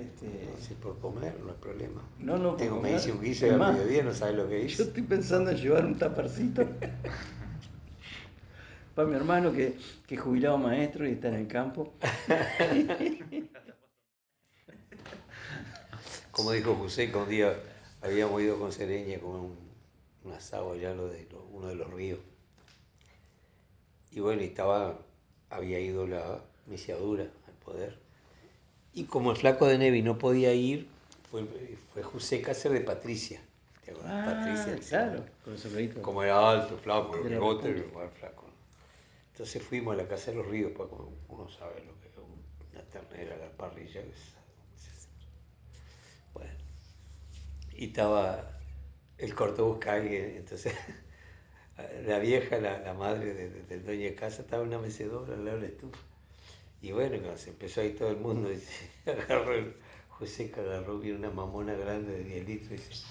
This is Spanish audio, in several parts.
No, si por comer no hay problema. No, por Me comer. hice un guiso Es y al más, mediodía no sabes lo que yo hice. estoy pensando en llevar un tapercito para mi hermano que es jubilado maestro y está en el campo. Como dijo José, que un día habíamos ido con Sereña a comer un asado allá uno de los ríos. Y bueno, había ido la misiadura al poder. Y como el flaco de Nevi no podía ir, fue José Cáceres de Patricia. ¿Te acuerdas? Ah, Patricia, sí. claro, con el sombrerito Como era alto, flaco, el de la bigote, repunta. el flaco. Entonces fuimos a la casa de los ríos, pues como uno sabe lo que es una ternera a la parrilla. Bueno, y estaba el corto busca a alguien, entonces la vieja, la madre del dueño de casa, estaba en una mecedora al lado de la estufa. Y bueno, cuando se empezó ahí todo el mundo, dice, José que agarró, vio una mamona grande de 10 litros y dice,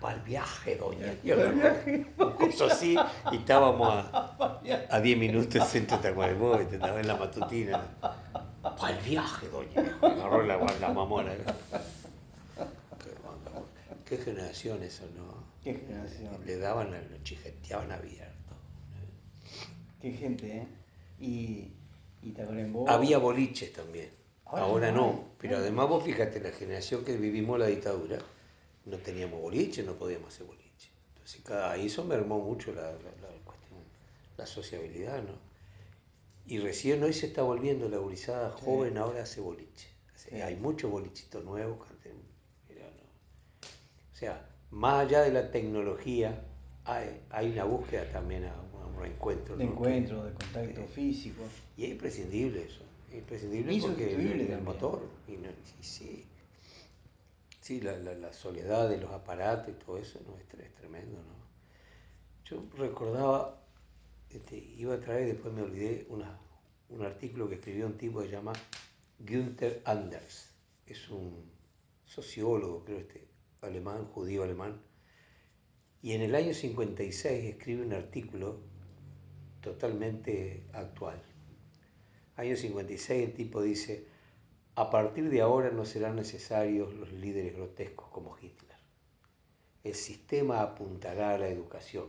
para el viaje, doña. Y Para el agarró viaje. un coso así y estábamos a 10 minutos del centro de Tacuarembó, estaba en la matutina. Para el viaje, doña. Y agarró la mamona. Qué, qué generación eso, ¿no? Qué generación, Le daban, lo chijeteaban abierto. qué gente, ¿eh? Y, y Había Tacuarembó, boliches también. ahora ya Ahora no hay, no, no pero hay además vos boliche. fíjate, la generación que vivimos la dictadura, no teníamos boliche, no podíamos hacer boliche. Entonces ahí eso mermó mucho la cuestión, la sociabilidad, ¿no? Y recién hoy se está volviendo la gurizada Sí, joven, ahora hace boliche. Hay sí, muchos bolichitos nuevos que antes, mira, no. O sea, más allá de la tecnología, hay una búsqueda también a un reencuentro, de ¿no? encuentro, de contacto Que, físico. y es imprescindible eso, es imprescindible porque Insustituible el también. motor, y sí, sí la soledad de los aparatos y todo eso, ¿no? Es tremendo, ¿no? Yo recordaba, iba a traer, después me olvidé, un artículo que escribió un tipo que se llama Günther Anders. Es un sociólogo, creo, alemán, judío alemán. Y en el año 56 escribe un artículo totalmente actual. Año 56 el tipo dice, a partir de ahora no serán necesarios los líderes grotescos como Hitler. El sistema apuntará a la educación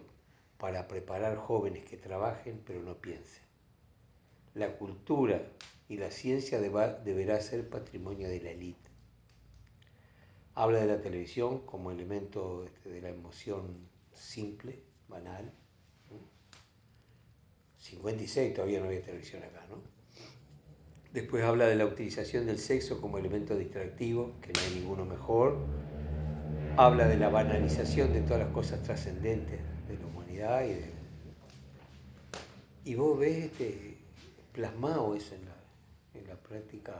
para preparar jóvenes que trabajen pero no piensen. La cultura y la ciencia deberá ser patrimonio de la élite. Habla de la televisión como elemento de la emoción simple, banal. 56 todavía no había televisión acá, ¿no? Después habla de la utilización del sexo como elemento distractivo, que no hay ninguno mejor. Habla de la banalización de todas las cosas trascendentes de la humanidad y vos ves plasmado eso en la práctica,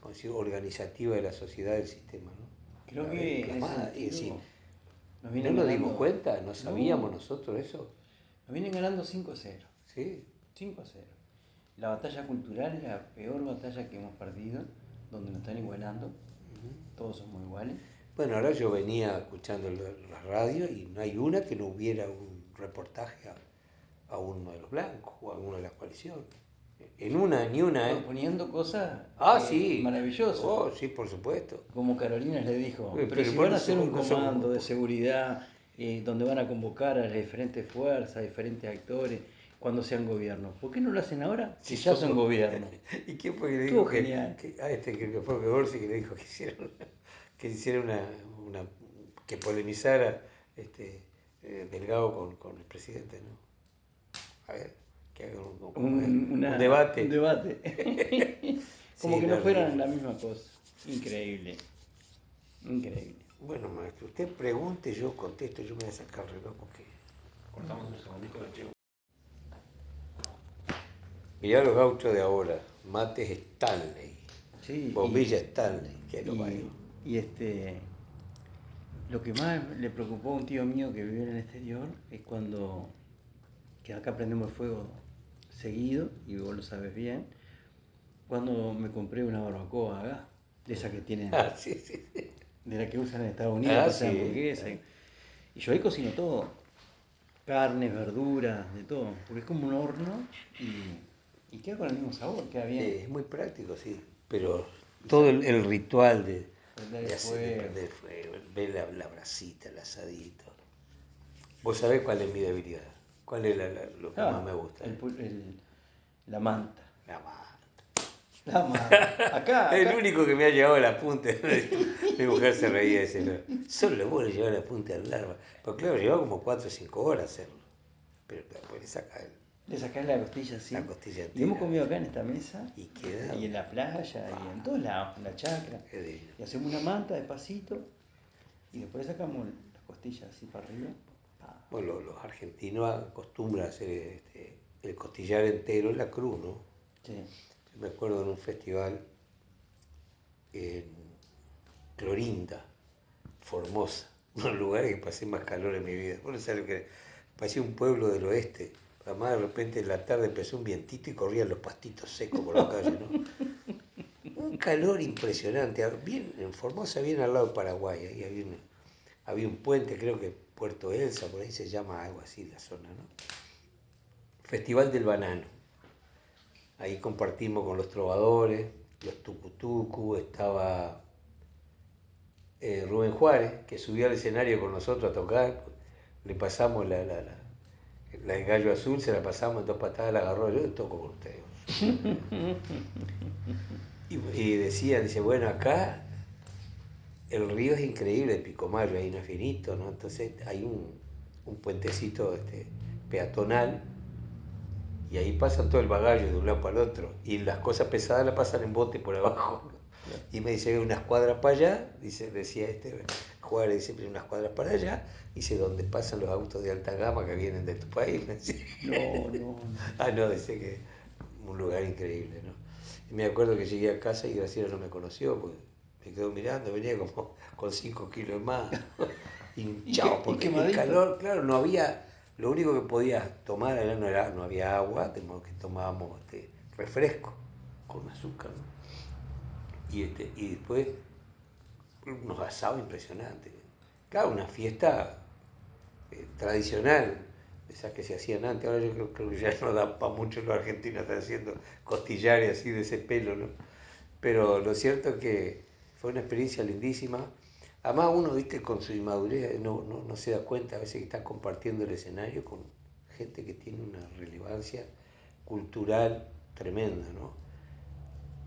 vamos a decir, organizativa de la sociedad del sistema, ¿no? Creo La ves que en ese plasmada y decís, sentido nos ¿no vienen nos dimos ganando, cuenta? ¿No sabíamos no, nosotros eso? nos vienen ganando 5-0. Sí. 5-0. La batalla cultural es la peor batalla que hemos perdido, donde nos están igualando, todos somos iguales. Bueno, ahora yo venía escuchando la radio y no hay una que no hubiera un reportaje a uno de los blancos o a uno de la coalición. En una, ni una, ¿eh? Proponiendo cosas Ah, sí. maravillosas, Oh, sí, por supuesto. como Carolina le dijo, pero Pero si por van a hacer eso, un comando de seguridad donde van a convocar a las diferentes fuerzas, a diferentes actores, cuando sean gobierno, ¿por qué no lo hacen ahora si si ya son somos. gobierno? ¿Y quién fue que le Estuvo dijo genial. creo que fue Gorsi que le dijo que hiciera que polemizara Delgado con el presidente, ¿no? A ver, que haga un Un debate. debate. Como Sí, que no no, es fueran ridículo. la misma cosa. Increíble, increíble. Bueno, maestro, usted pregunte, yo contesto, yo me voy a sacar el reloj porque cortamos un segundito de chivo. Mirá los gauchos de ahora, mates Stanley, bombilla Sí, Stanley, que y, lo parió. lo que más le preocupó a un tío mío que vive en el exterior es cuando, que acá prendemos el fuego seguido, y vos lo sabes bien, cuando me compré una barbacoa acá, de esa que tienen, Ah, sí, sí, sí. de la que usan en Estados Unidos Ah, para hacer sí. hamburguesas. Y yo ahí cocino todo, carnes, verduras, de todo, porque es como un horno y queda con el mismo sabor, queda bien. Es muy práctico, sí, pero todo el ritual Prender el de fuego. prender fuego, ver la brasita, el asadito. Vos sabés cuál es mi debilidad, cuál es lo que más me gusta. La manta. La manta. La manta. El Acá. único que me ha llevado la punta, mi mujer se reía de ese, solo vos le llevas la punta del larva. Pero claro, llevaba como 4 o 5 horas hacerlo. Pero después le saca Le sacás la costilla así. la costilla Y hemos entera. comido acá en esta mesa. Y queda. Y en la playa. Y en todos lados. En la chacra. Qué divino. Y hacemos una manta despacito. Y después sacamos las costillas así para arriba. Bueno, los argentinos acostumbran a hacer el costillar entero en la cruz, ¿no? Sí. Yo me acuerdo en un festival en Clorinda, Formosa, uno de los lugares que pasé más calor en mi vida. Bueno, sabés lo que parecía un pueblo del oeste. Además, de repente en la tarde empezó un vientito y corrían los pastitos secos por la calle, ¿no? Un calor impresionante. Bien, en Formosa, bien al lado de Paraguay, ahí había un puente, creo que Puerto Elsa, por ahí se llama algo así la zona, ¿no? Festival del Banano. Ahí compartimos con los trovadores, los tucutucu, estaba Rubén Juárez, que subió al escenario con nosotros a tocar. Le pasamos la de Gallo Azul, se la pasamos en 2 patadas, la agarró, yo toco con ustedes. Y decía, dice, bueno, acá el río es increíble, el Picomayo, ahí no es finito, ¿no? Entonces hay un puentecito peatonal y ahí pasan todo el bagaje de un lado para el otro. Y las cosas pesadas las pasan en bote por abajo. Y me dice, unas cuadras para allá, decía Juárez, dice, unas cuadras para allá, dice, donde pasan los autos de alta gama que vienen de tu país. No. Ah, no, dice que un lugar increíble, ¿no? Y me acuerdo que llegué a casa y Graciela no me conoció, porque me quedó mirando, venía como con 5 kilos más, hinchado, Y porque el quemadito. calor, claro, no había, lo único que podías tomar no había agua, de modo que tomábamos refresco con azúcar, ¿no? Y después unos asados impresionantes. Claro, una fiesta tradicional, esas que se hacían antes. Ahora yo creo que ya no da para mucho los argentinos están haciendo costillares así de ese pelo, ¿no? Pero lo cierto es que fue una experiencia lindísima. Además uno, viste, con su inmadurez no se da cuenta a veces que está compartiendo el escenario con gente que tiene una relevancia cultural tremenda, ¿no?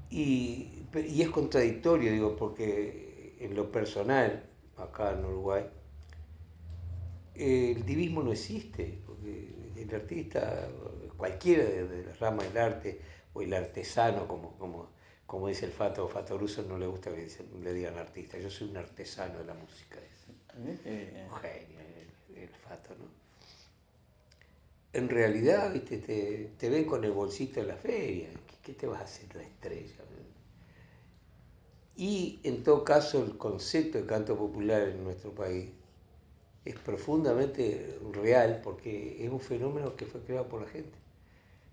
Y es contradictorio, digo, porque en lo personal, acá en Uruguay, el divismo no existe, porque el artista, cualquiera de las ramas del arte, o el artesano, como dice el Fato Russo, no le gusta que le digan artista, yo soy un artesano de la música, Qué un genio el Fato, ¿no? En realidad, viste, te ven con el bolsito en la feria, ¿qué te vas a hacer la estrella? Y en todo caso el concepto de canto popular en nuestro país es profundamente real porque es un fenómeno que fue creado por la gente.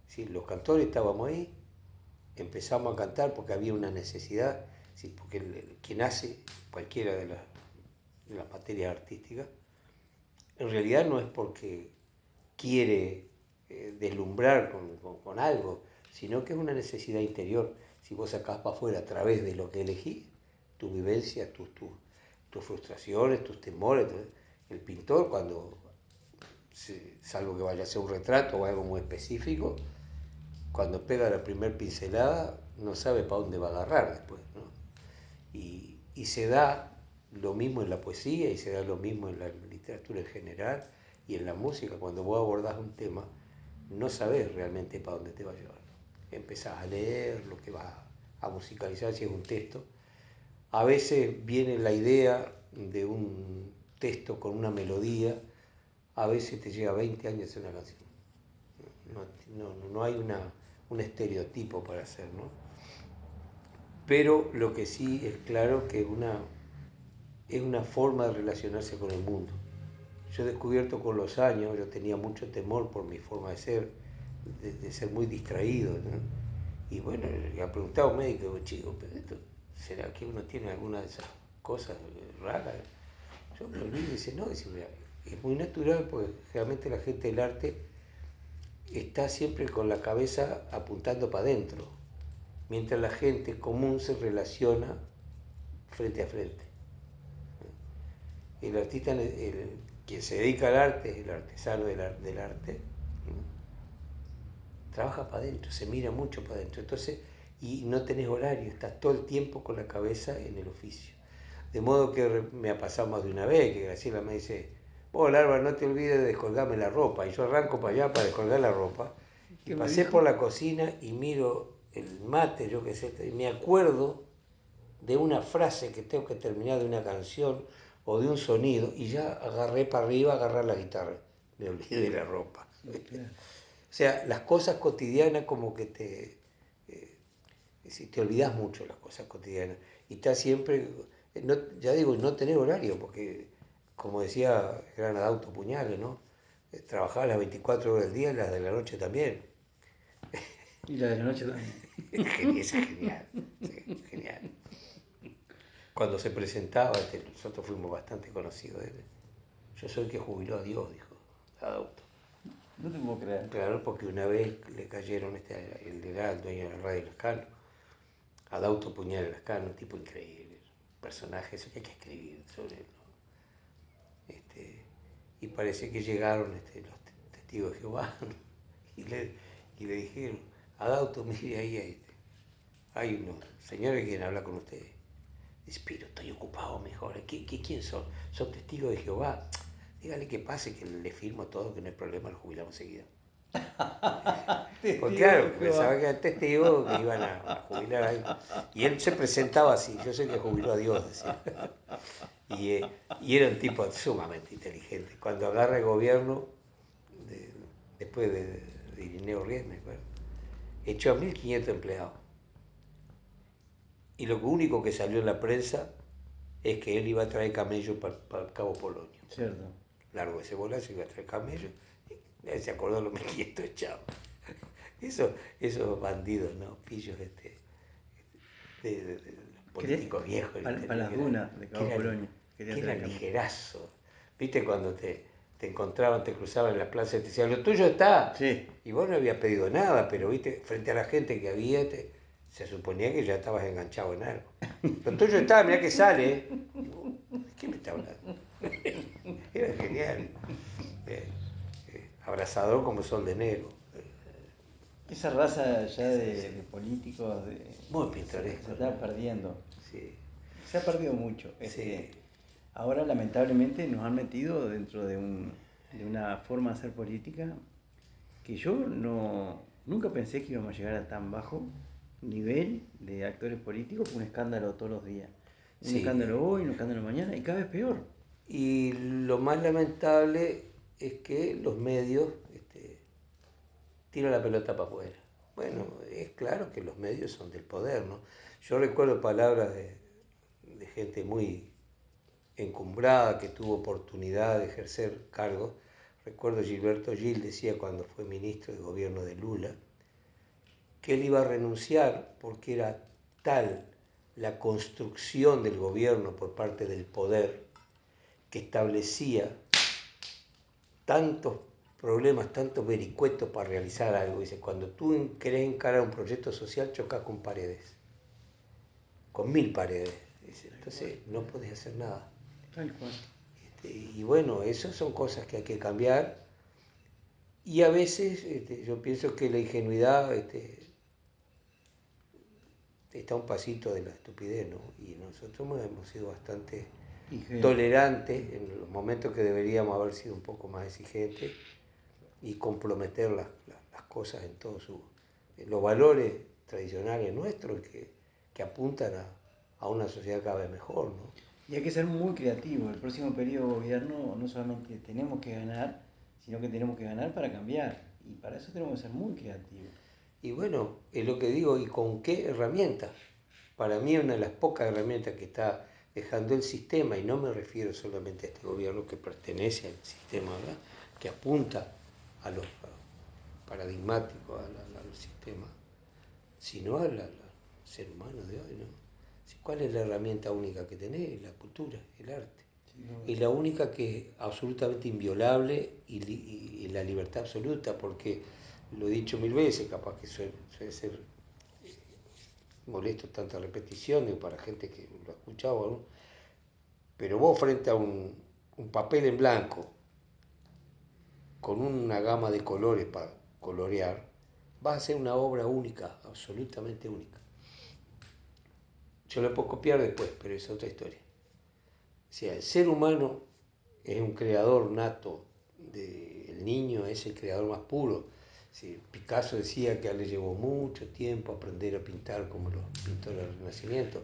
Sí, los cantores estábamos ahí, empezamos a cantar porque había una necesidad, sí, porque quien hace cualquiera de las materias artísticas, en realidad no es porque quiere deslumbrar con algo, sino que es una necesidad interior. Si vos sacás para afuera a través de lo que elegís, tu vivencia, tus frustraciones, tus temores, el pintor cuando, salvo que vaya a ser un retrato o algo muy específico, cuando pega la primer pincelada no sabe para dónde va a agarrar después, ¿no? Y se da lo mismo en la poesía y se da lo mismo en la literatura en general y en la música. Cuando vos abordás un tema, no sabés realmente para dónde te va a llevar. Empezás a leer lo que vas a musicalizar si es un texto. A veces viene la idea de un texto con una melodía, a veces te lleva 20 años hacer una canción. No hay un estereotipo para hacer, ¿no? Pero lo que sí es claro que es una forma de relacionarse con el mundo. Yo he descubierto con los años, yo tenía mucho temor por mi forma de ser, de ser muy distraído, ¿no? Y bueno, le ha preguntado a un médico, digo, chico, pero esto, ¿será que uno tiene alguna de esas cosas raras? Yo me olvido y dice, no, dice, mira, es muy natural porque realmente la gente del arte está siempre con la cabeza apuntando para adentro. mientras la gente común se relaciona frente a frente. El artista, quien se dedica al arte, el artesano del arte, trabaja para adentro, se mira mucho para adentro. Entonces, y no tenés horario, estás todo el tiempo con la cabeza en el oficio. De modo que me ha pasado más de una vez que Graciela me dice, vos Larva, no te olvides de descolgarme la ropa. Y yo arranco para allá para descolgar la ropa. Y ¿Qué me pasé dijo? por la cocina y miro el mate, yo qué sé, y me acuerdo de una frase que tengo que terminar de una canción o de un sonido y ya agarré para arriba a agarrar la guitarra. Me olvidé de la ropa. Claro. O sea, las cosas cotidianas como que te olvidas mucho las cosas cotidianas. Y estás siempre, no, ya digo, no tenés horario, porque como decía el gran Adauto Puñales, ¿no? Trabajaba las 24 horas del día y las de la noche también. Y la de la noche también. Es genial, sí, genial. Cuando se presentaba, nosotros fuimos bastante conocidos de él. Yo soy el que jubiló a Dios, dijo Adauto. No te puedo creer. Claro, porque una vez le cayeron el dueño de la radio Lascano, Adauto Puñal Lascano, un tipo increíble, un personaje, eso que hay que escribir sobre él, ¿no? Y parece que llegaron los testigos de Jehová, ¿no? y le dijeron, Adauto, mire ahí, hay unos señores que quieren hablar con usted. Dice, pero estoy ocupado mejor. ¿Quién son? ¿Son testigos de Jehová? Dígale que pase, que le firmo todo, que no hay problema, lo jubilamos seguido. Pues Testigo claro, de pensaba Jehová. que eran testigos que iban a jubilar ahí. Y él se presentaba así, yo sé que jubiló a Dios, decía. Y era un tipo sumamente inteligente. Cuando agarra el gobierno, de- después de Irineo Ries, me acuerdo, echó a 1.500 empleados. Y lo único que salió en la prensa es que él iba a traer camello para el Cabo Polonio. Cierto. Largo ese bolazo, iba a traer camello. Y nadie se acordó de los 1.500 echados. Esos bandidos, ¿no? Pillos de los políticos viejos del Para interior, las dunas de que Cabo eran, Polonio. Quería que traer eran camino. ligerazos. ¿Viste cuando te encontraban, te cruzaban en la plaza y te decían, lo tuyo está? Sí. Y vos no habías pedido nada, pero viste, frente a la gente que había, se suponía que ya estabas enganchado en algo. Lo tuyo está, mirá que sale. Y vos, ¿de qué me está hablando? Era genial. Abrazador como sol de enero. Esa raza ya Sí, sí. de políticos Muy se pintoresco, está ¿no? perdiendo. Sí, Se ha perdido mucho. sí. Ahora lamentablemente nos han metido dentro de una forma de hacer política que yo nunca pensé que íbamos a llegar a tan bajo nivel de actores políticos por un escándalo todos los días. Un escándalo Sí. hoy, un escándalo mañana y cada vez peor. Y lo más lamentable es que los medios tiran la pelota para afuera. Bueno, es claro que los medios son del poder, ¿no? Yo recuerdo palabras de gente muy encumbrada que tuvo oportunidad de ejercer cargos. Recuerdo Gilberto Gil decía cuando fue ministro de gobierno de Lula que él iba a renunciar porque era tal la construcción del gobierno por parte del poder que establecía tantos problemas, tantos vericuetos para realizar algo. Dice, cuando tú querés encarar un proyecto social, chocas con paredes, con 1.000 paredes. Dice, Tal cual, entonces no podés hacer nada. tal cual. Y bueno, esas son cosas que hay que cambiar. Y a veces yo pienso que la ingenuidad está un pasito de la estupidez, ¿no? Y nosotros hemos sido bastante Ingenuo. tolerantes en los momentos que deberíamos haber sido un poco más exigentes y comprometer las cosas en todos los valores tradicionales nuestros que apuntan a una sociedad cada vez mejor, ¿no? Y hay que ser muy creativo. El próximo periodo de gobierno no solamente tenemos que ganar, sino que tenemos que ganar para cambiar. Y para eso tenemos que ser muy creativos. Y bueno, es lo que digo, ¿y con qué herramientas? Para mí una de las pocas herramientas que está dejando el sistema, y no me refiero solamente a este gobierno que pertenece al sistema, ¿verdad? Que apunta a los paradigmáticos, al sistema, sino al ser humano de hoy, ¿no? ¿Cuál es la herramienta única que tenés? La cultura, el arte. Sin duda. Y la única que es absolutamente inviolable y la libertad absoluta, porque lo he dicho 1.000 veces, capaz que suele ser molesto tanta repetición, digo, para gente que lo ha escuchado, ¿no? Pero vos frente a un papel en blanco, con una gama de colores para colorear, vas a hacer una obra única, absolutamente única. Yo lo puedo copiar después, pero es otra historia. O sea, el ser humano es un creador nato, el niño es el creador más puro. Sí, Picasso decía que a él le llevó mucho tiempo aprender a pintar como los pintores del Renacimiento,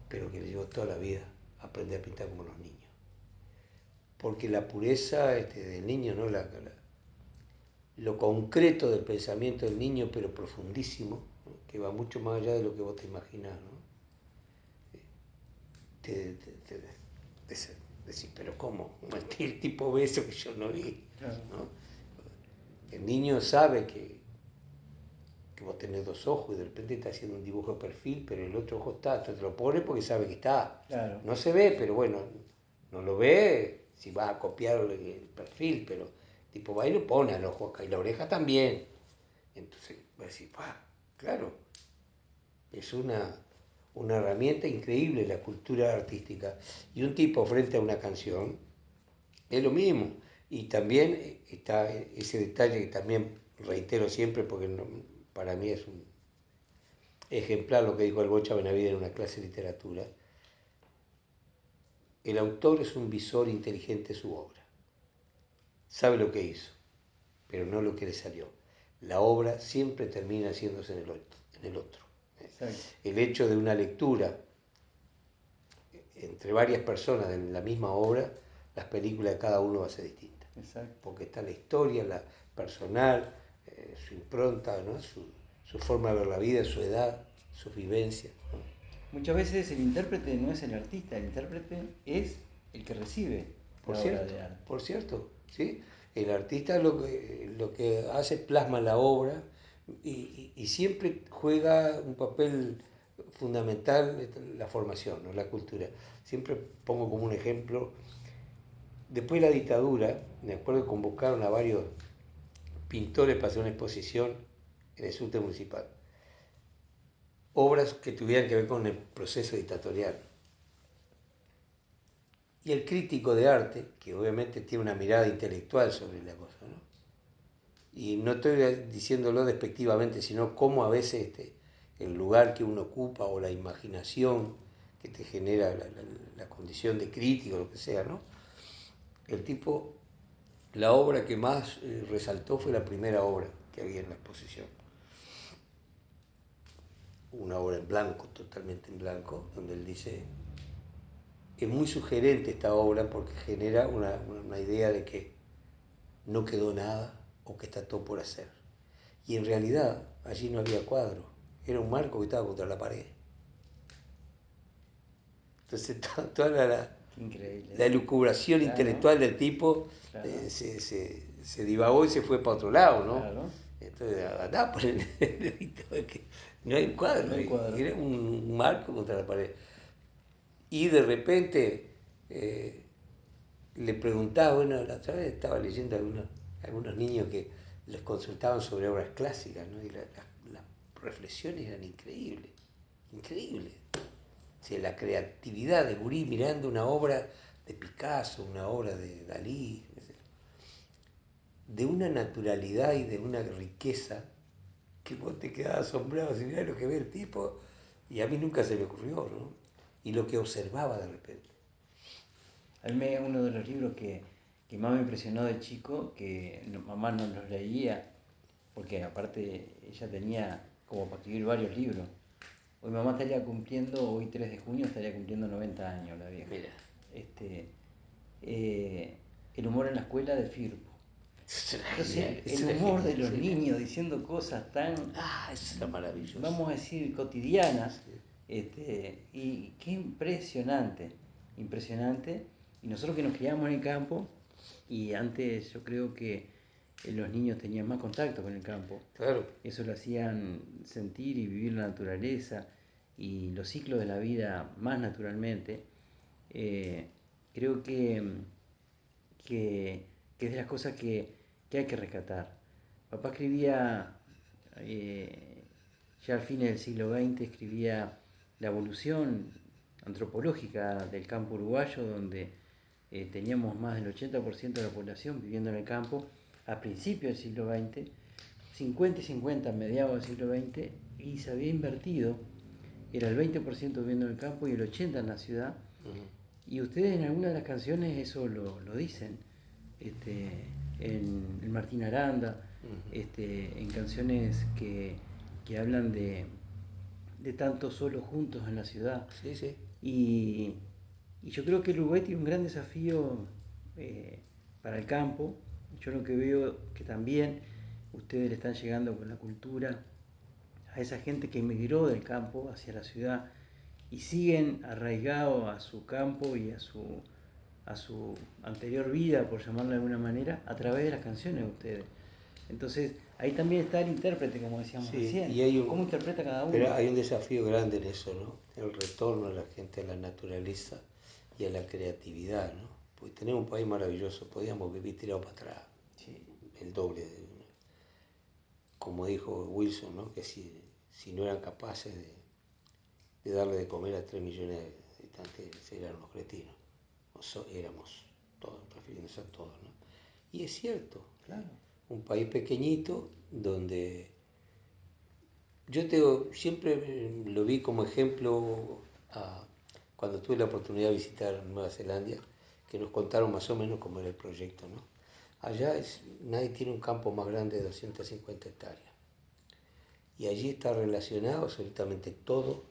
pero que le llevó toda la vida aprender a pintar como los niños. Porque la pureza del niño, ¿no? Lo concreto del pensamiento del niño, pero profundísimo, ¿no? Que va mucho más allá de lo que vos te imaginás, ¿no? Te decís, pero ¿cómo? El tipo ve eso que yo no vi, Claro. ¿no? El niño sabe que vos tenés dos ojos y de repente está haciendo un dibujo de perfil, pero el otro ojo está, entonces lo pone porque sabe que está. Claro. No se ve, pero bueno, no lo ve si va a copiar el perfil, pero tipo va y lo pone al ojo acá y la oreja también. Entonces va a decir, claro, es una herramienta increíble la cultura artística. Y un tipo frente a una canción es lo mismo. Y también está ese detalle que también reitero siempre porque para mí es un ejemplar lo que dijo el Bocha Benavides en una clase de literatura. El autor es un visor inteligente de su obra. Sabe lo que hizo, pero no lo que le salió. La obra siempre termina haciéndose en el otro. Exacto. El hecho de una lectura entre varias personas en la misma obra, las películas de cada uno va a ser distinta. Exacto. Porque está la historia, la personal, su impronta, ¿no? su forma de ver la vida, su edad, sus vivencias, ¿no? Muchas veces el intérprete no es el artista, el intérprete es el que recibe Por la obra cierto, de arte. por cierto, ¿sí? El artista lo que hace plasma la obra y siempre juega un papel fundamental la formación, ¿no? La cultura. Siempre pongo como un ejemplo, después de la dictadura, me acuerdo que convocaron a varios pintores para hacer una exposición en el subte municipal. Obras que tuvieran que ver con el proceso dictatorial. Y el crítico de arte, que obviamente tiene una mirada intelectual sobre la cosa, ¿no? Y no estoy diciéndolo despectivamente, sino cómo a veces el lugar que uno ocupa o la imaginación que te genera la condición de crítico, lo que sea, ¿no? El tipo, la obra que más resaltó fue la primera obra que había en la exposición. Una obra en blanco, totalmente en blanco, donde él dice, es muy sugerente esta obra porque genera una idea de que no quedó nada o que está todo por hacer. Y en realidad allí no había cuadro, era un marco que estaba contra la pared. Entonces toda Qué increíble la eso. elucubración Claro, intelectual del tipo claro, se divagó y se fue para otro lado, ¿no? claro. Entonces andá por el editor que no hay No cuadro, hay cuadro. era un marco contra la pared. Y de repente eh, le preguntaba, bueno, la otra vez estaba leyendo algunos niños que les consultaban sobre obras clásicas, ¿no? Y las reflexiones eran increíbles, increíbles. O sea, la creatividad de Gurí mirando una obra de Picasso, una obra de Dalí, de una naturalidad y de una riqueza que vos te quedás asombrado si mirá lo que ve el tipo, y a mí nunca se me ocurrió, ¿no? Y lo que observaba de repente. A mí uno de los libros que más me impresionó de chico, que mamá no los leía, porque aparte ella tenía como para escribir varios libros. Hoy mamá estaría cumpliendo, hoy 3 de junio estaría cumpliendo 90 años la vieja. Mira, Este, el humor en la escuela de Firpo. eso era Entonces genial, el eso era humor de genial, los eso era genial. niños diciendo cosas tan, Eso era maravilloso. vamos a decir, cotidianas, Sí. y qué impresionante, impresionante. Y nosotros que nos criamos en el campo, y antes yo creo que los niños tenían más contacto con el campo, Claro, eso lo hacían sentir y vivir la naturaleza y los ciclos de la vida más naturalmente. eh, Creo que es de las cosas que hay que rescatar. Papá escribía, ya al fines del siglo XX escribía la evolución antropológica del campo uruguayo, donde teníamos más del 80% de la población viviendo en el campo a principios del siglo XX, 50 y 50 a mediados del siglo XX, y se había invertido, era el 20% viviendo en el campo y el 80% en la ciudad. Y ustedes en algunas de las canciones eso lo dicen, en Martín Aranda, en canciones que hablan de tantos solos juntos en la ciudad. Sí, sí. Y, y yo creo que el Uruguay tiene un gran desafío para el campo. Yo lo que veo que también ustedes le están llegando con la cultura a esa gente que emigró del campo hacia la ciudad y siguen arraigados a su campo y a su anterior vida, por llamarla de alguna manera, a través de las canciones de ustedes. Entonces, ahí también está el intérprete, como decíamos Sí, recién. y hay ¿Cómo interpreta cada pero uno? hay un desafío grande en eso, ¿no? El retorno a la gente a la naturaleza y a la creatividad, ¿no? Porque tenemos un país maravilloso, podíamos vivir tirado para atrás, Sí, el doble, como dijo Wilson, ¿no? Que si no eran capaces de darle de comer a 3 millones de habitantes, eran los cretinos, éramos todos, refiriéndose a todos, ¿no? Y es cierto, claro. un país pequeñito donde yo siempre lo vi como ejemplo cuando tuve la oportunidad de visitar Nueva Zelanda, que nos contaron más o menos cómo era el proyecto, ¿no? Allá nadie tiene un campo más grande de 250 hectáreas. Y allí está relacionado absolutamente todo,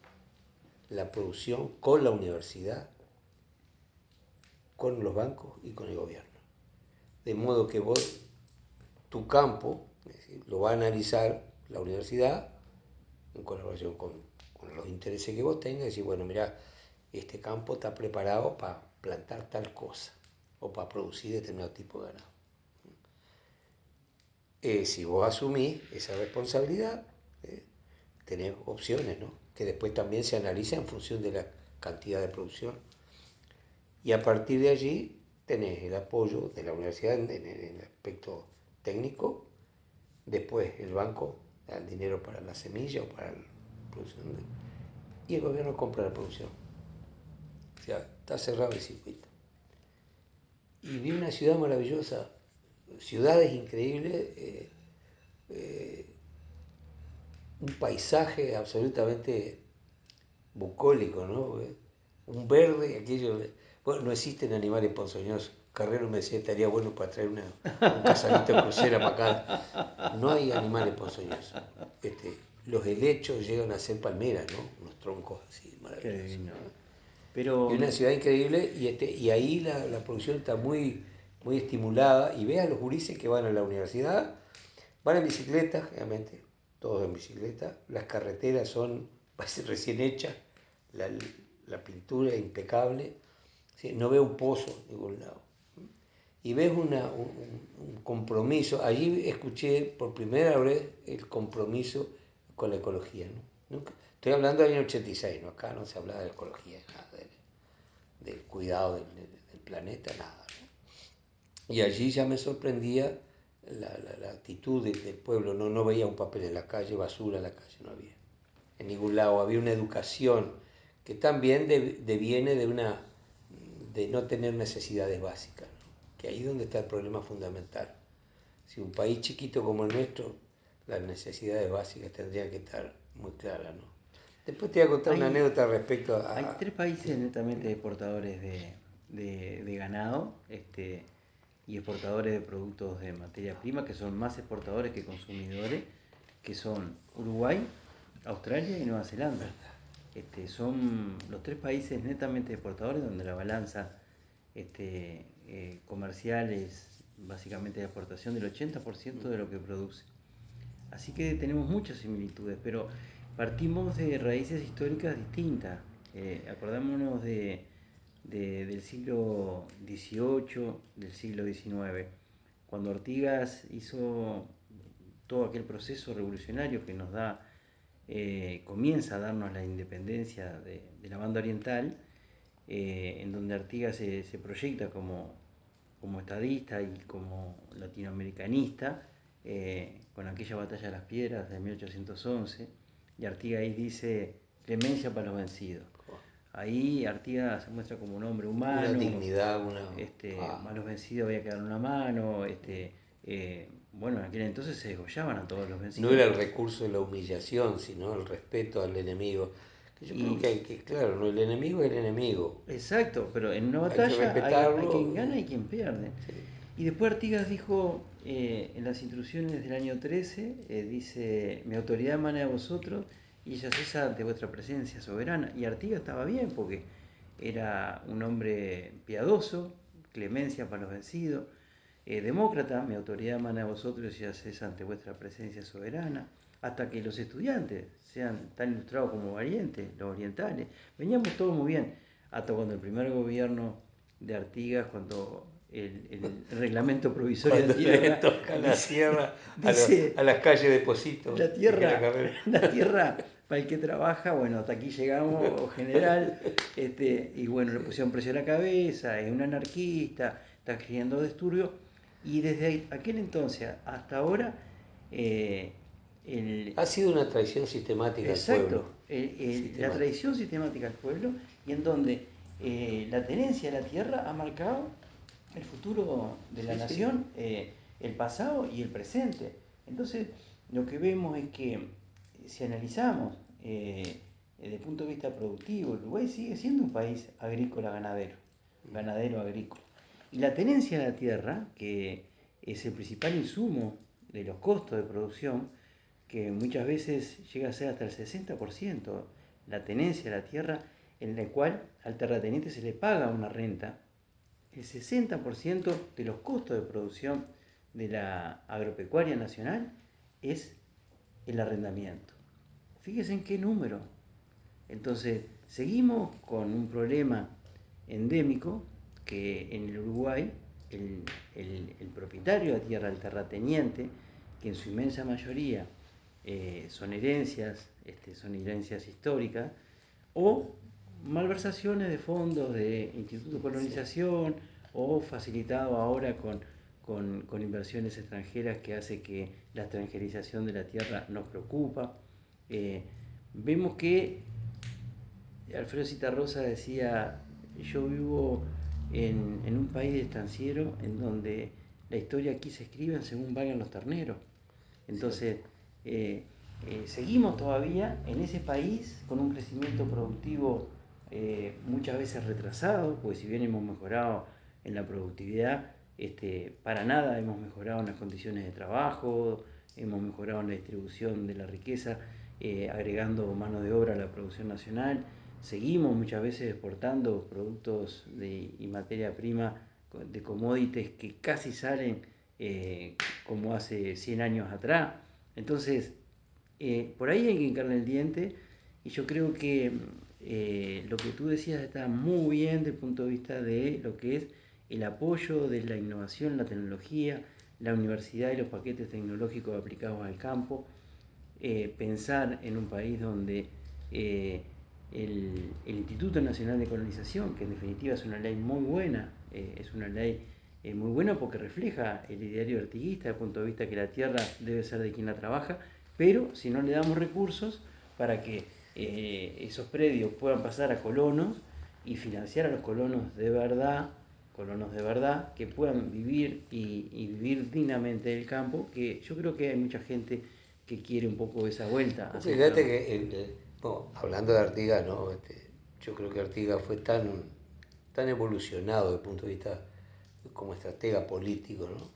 la producción, con la universidad, con los bancos y con el gobierno. De modo que tu campo, es decir, lo va a analizar la universidad en colaboración con los intereses que vos tengas, y decir, bueno, mira, este campo está preparado para plantar tal cosa o para producir determinado tipo de ganado. Si vos asumís esa responsabilidad, tenés opciones, ¿no? Que después también se analiza en función de la cantidad de producción. Y a partir de allí tenés el apoyo de la universidad en el aspecto técnico, después el banco da el dinero para la semilla o para la producción, y el gobierno compra la producción. O sea, está cerrado el circuito. Y vi una ciudad maravillosa, ciudades increíbles, un paisaje absolutamente bucólico, ¿no? Un verde, aquello. Bueno, no existen animales ponzoñosos. Carrero me decía, estaría bueno para traer un casadito de crucera para acá. No hay animales ponzoñosos. Los helechos llegan a ser palmeras, ¿no? Unos troncos así Qué maravillosos. divino. Y Pero una ciudad increíble, y ahí la producción está muy, muy estimulada. Y ve a los gurises que van a la universidad, van en bicicleta, generalmente, todos en bicicleta. Las carreteras son recién hechas, la, la pintura es impecable. ¿Sí? No veo un pozo de ningún lado. Y ves un compromiso. Allí escuché por primera vez el compromiso con la ecología, ¿no? Nunca, estoy hablando del año 86, ¿no? Acá no se hablaba de ecología, nada, del cuidado del planeta, nada, ¿no? Y allí ya me sorprendía la actitud del pueblo. No veía un papel en la calle, basura en la calle, no había. En ningún lado había una educación que también deviene de no tener necesidades básicas, ¿no? Que ahí es donde está el problema fundamental. Si un país chiquito como el nuestro, las necesidades básicas tendrían que estar muy claras, ¿no? Después te voy a contar una hay, anécdota respecto hay tres países netamente exportadores de ganado, y exportadores de productos de materia prima, que son más exportadores que consumidores, que son Uruguay, Australia y Nueva Zelanda. Son los tres países netamente exportadores donde la balanza comercial es básicamente la exportación del 80% de lo que produce. Así que tenemos muchas similitudes, pero partimos de raíces históricas distintas. Acordámonos del siglo XVIII, del siglo XIX, cuando Artigas hizo todo aquel proceso revolucionario que nos da, comienza a darnos la independencia de la banda oriental, en donde Artigas se proyecta como estadista y como latinoamericanista, con aquella batalla de las piedras de 1811, y Artigas ahí dice clemencia para los vencidos. Ahí Artigas se muestra como un hombre Una humano, dignidad, una... a los vencidos había que darle una mano, bueno, en aquel entonces se degollaban a todos los No vencidos. era el recurso de la humillación, sino el respeto al enemigo. Que yo creo Y que hay que, claro, no, el enemigo es el enemigo. exacto, pero en una Hay que batalla hay respetarlo. quien gana y quien pierde. Sí, Y después Artigas dijo, en las instrucciones del año 13, dice, mi autoridad emana de vosotros y ella cesa ante vuestra presencia soberana. Y Artigas estaba bien porque era un hombre piadoso, clemencia para los vencidos, demócrata, mi autoridad emana de vosotros y ella cesa ante vuestra presencia soberana. Hasta que los estudiantes sean tan ilustrados como valientes, los orientales. Veníamos todos muy bien, hasta cuando el primer gobierno de Artigas, cuando el reglamento provisorio de cuando le tierra toca la dice, tierra dice a las calles de Posito, la dije la tierra, carrera. la tierra para el que trabaja, bueno, hasta aquí llegamos, general, y bueno, le pusieron precio a la cabeza, es un anarquista, está creando disturbios, y desde aquel entonces hasta ahora, eh, el, Ha sido una traición sistemática al pueblo. exacto, la Sistemática. tradición sistemática del pueblo, y en donde la tenencia de la tierra ha marcado el futuro de la Sí, sí. nación, el pasado y el presente. Entonces, lo que vemos es que si analizamos desde el punto de vista productivo, Uruguay sigue siendo un país agrícola-ganadero, ganadero-agrícola. Y la tenencia de la tierra, que es el principal insumo de los costos de producción, que muchas veces llega a ser hasta el 60% la tenencia de la tierra, en la cual al terrateniente se le paga una renta, el 60% de los costos de producción de la agropecuaria nacional es el arrendamiento. Fíjense en qué número. Entonces, seguimos con un problema endémico que en el Uruguay el propietario de la tierra, el terrateniente, que en su inmensa mayoría son herencias históricas, o malversaciones de fondos de Instituto de Sí. Colonización, o facilitado ahora con inversiones extranjeras que hace que la extranjerización de la tierra nos preocupa. Eh, Vemos que Alfredo Citarrosa decía, yo vivo en un país estanciero en donde la historia aquí se escribe según vayan los terneros. Cierto. Entonces, seguimos todavía en ese país con un crecimiento productivo muchas veces retrasado, porque si bien hemos mejorado en la productividad, para nada hemos mejorado en las condiciones de trabajo, hemos mejorado en la distribución de la riqueza, agregando mano de obra a la producción nacional. Seguimos muchas veces exportando productos y materia prima de commodities que casi salen como hace 100 años atrás. Entonces, por ahí hay que hincarle el diente y yo creo que lo que tú decías está muy bien desde el punto de vista de lo que es el apoyo de la innovación, la tecnología, la universidad y los paquetes tecnológicos aplicados al campo. Pensar en un país donde el Instituto Nacional de Colonización, que en definitiva es una ley muy buena, es una ley muy buena porque refleja el ideario artiguista desde el punto de vista que la tierra debe ser de quien la trabaja, pero si no le damos recursos para que esos predios puedan pasar a colonos y financiar a los colonos de verdad, que puedan vivir y vivir dignamente del campo, que yo creo que hay mucha gente que quiere un poco esa vuelta Vos hacia el fíjate campo. que, bueno, hablando de Artigas, ¿no? Yo creo que Artigas fue tan evolucionado desde el punto de vista como estratega político, ¿no?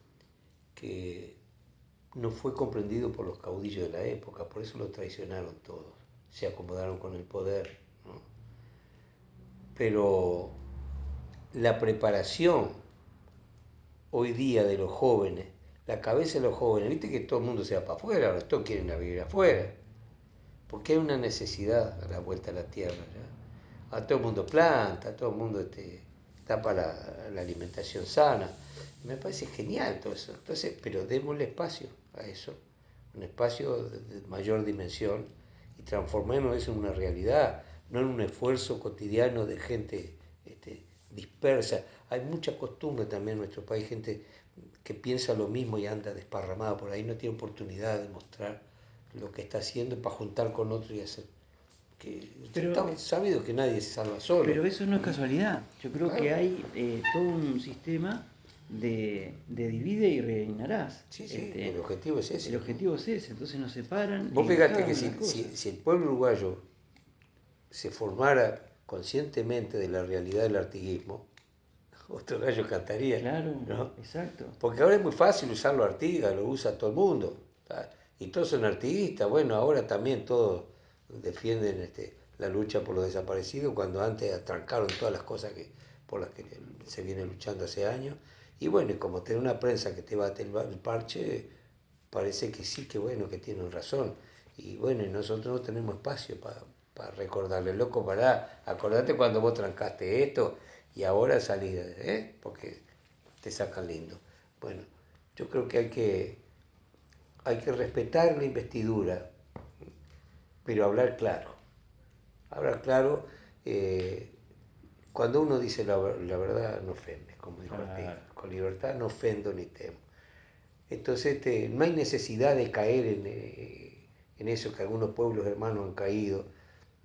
Que no fue comprendido por los caudillos de la época, por eso lo traicionaron todos, se acomodaron con el poder, ¿no? Pero la preparación hoy día de los jóvenes, la cabeza de los jóvenes, viste que todo el mundo se va para afuera, ahora todos quieren vivir afuera, porque hay una necesidad a la vuelta a la tierra, ¿ya? A todo el mundo planta, a todo el mundo está para la alimentación sana. Me parece genial todo eso. Entonces, pero démosle espacio a eso, un espacio de mayor dimensión y transformemos eso en una realidad, no en un esfuerzo cotidiano de gente dispersa. Hay mucha costumbre también en nuestro país, gente que piensa lo mismo y anda desparramada por ahí, no tiene oportunidad de mostrar lo que está haciendo para juntar con otro y hacer. Que Pero, está sabido que nadie se salva solo. pero eso no es casualidad. Yo creo Claro, que hay todo un sistema de divide y reinarás. sí, sí, el objetivo es El ese, ¿no? objetivo es ese, entonces nos separan Vos en fíjate cada que una de las cosas. si el pueblo uruguayo se formara conscientemente de la realidad del artiguismo, otro gallo cantaría, Claro, ¿no? exacto. Porque ahora es muy fácil usarlo Artigas, lo usa todo el mundo. ¿Tá? Y todos son artiguistas. Bueno, ahora también todos defienden la lucha por los desaparecidos, cuando antes atrancaron todas las cosas por las que se viene luchando hace años. Y bueno, y como tiene una prensa que te bate el parche, parece que sí, que bueno, que tienen razón. Y bueno, y nosotros no tenemos espacio para recordarle, loco, pará, acordate cuando vos trancaste esto y ahora salís, porque te sacan lindo. Bueno, yo creo que hay que respetar la investidura, pero hablar claro. Hablar claro, eh, cuando uno dice la verdad no ofende, como dijo Artigas. Claro. Con libertad no ofendo ni temo. Entonces no hay necesidad de caer en eso que algunos pueblos hermanos han caído,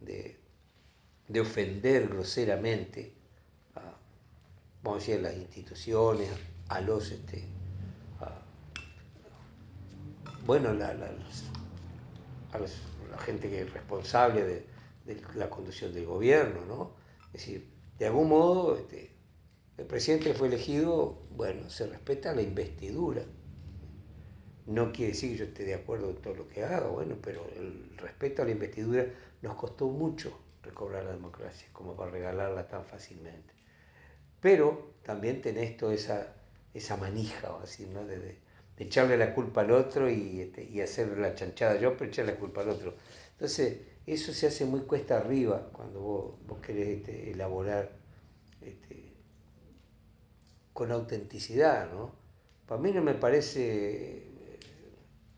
de, de ofender groseramente a, vamos a decir, a las instituciones, a los, a, bueno, la gente que es responsable de la conducción del gobierno, ¿no? Es decir, de algún modo, el presidente fue elegido, bueno, se respeta la investidura. No quiere decir que yo esté de acuerdo en todo lo que haga, bueno, pero el respeto a la investidura nos costó mucho recobrar la democracia, como para regalarla tan fácilmente. Pero también tenés toda esa manija, vamos a decir, ¿no? de echarle la culpa al otro y hacer la chanchada yo, pero echarle la culpa al otro. Entonces, eso se hace muy cuesta arriba cuando vos querés elaborar este, con autenticidad, ¿no? Para mí no me parece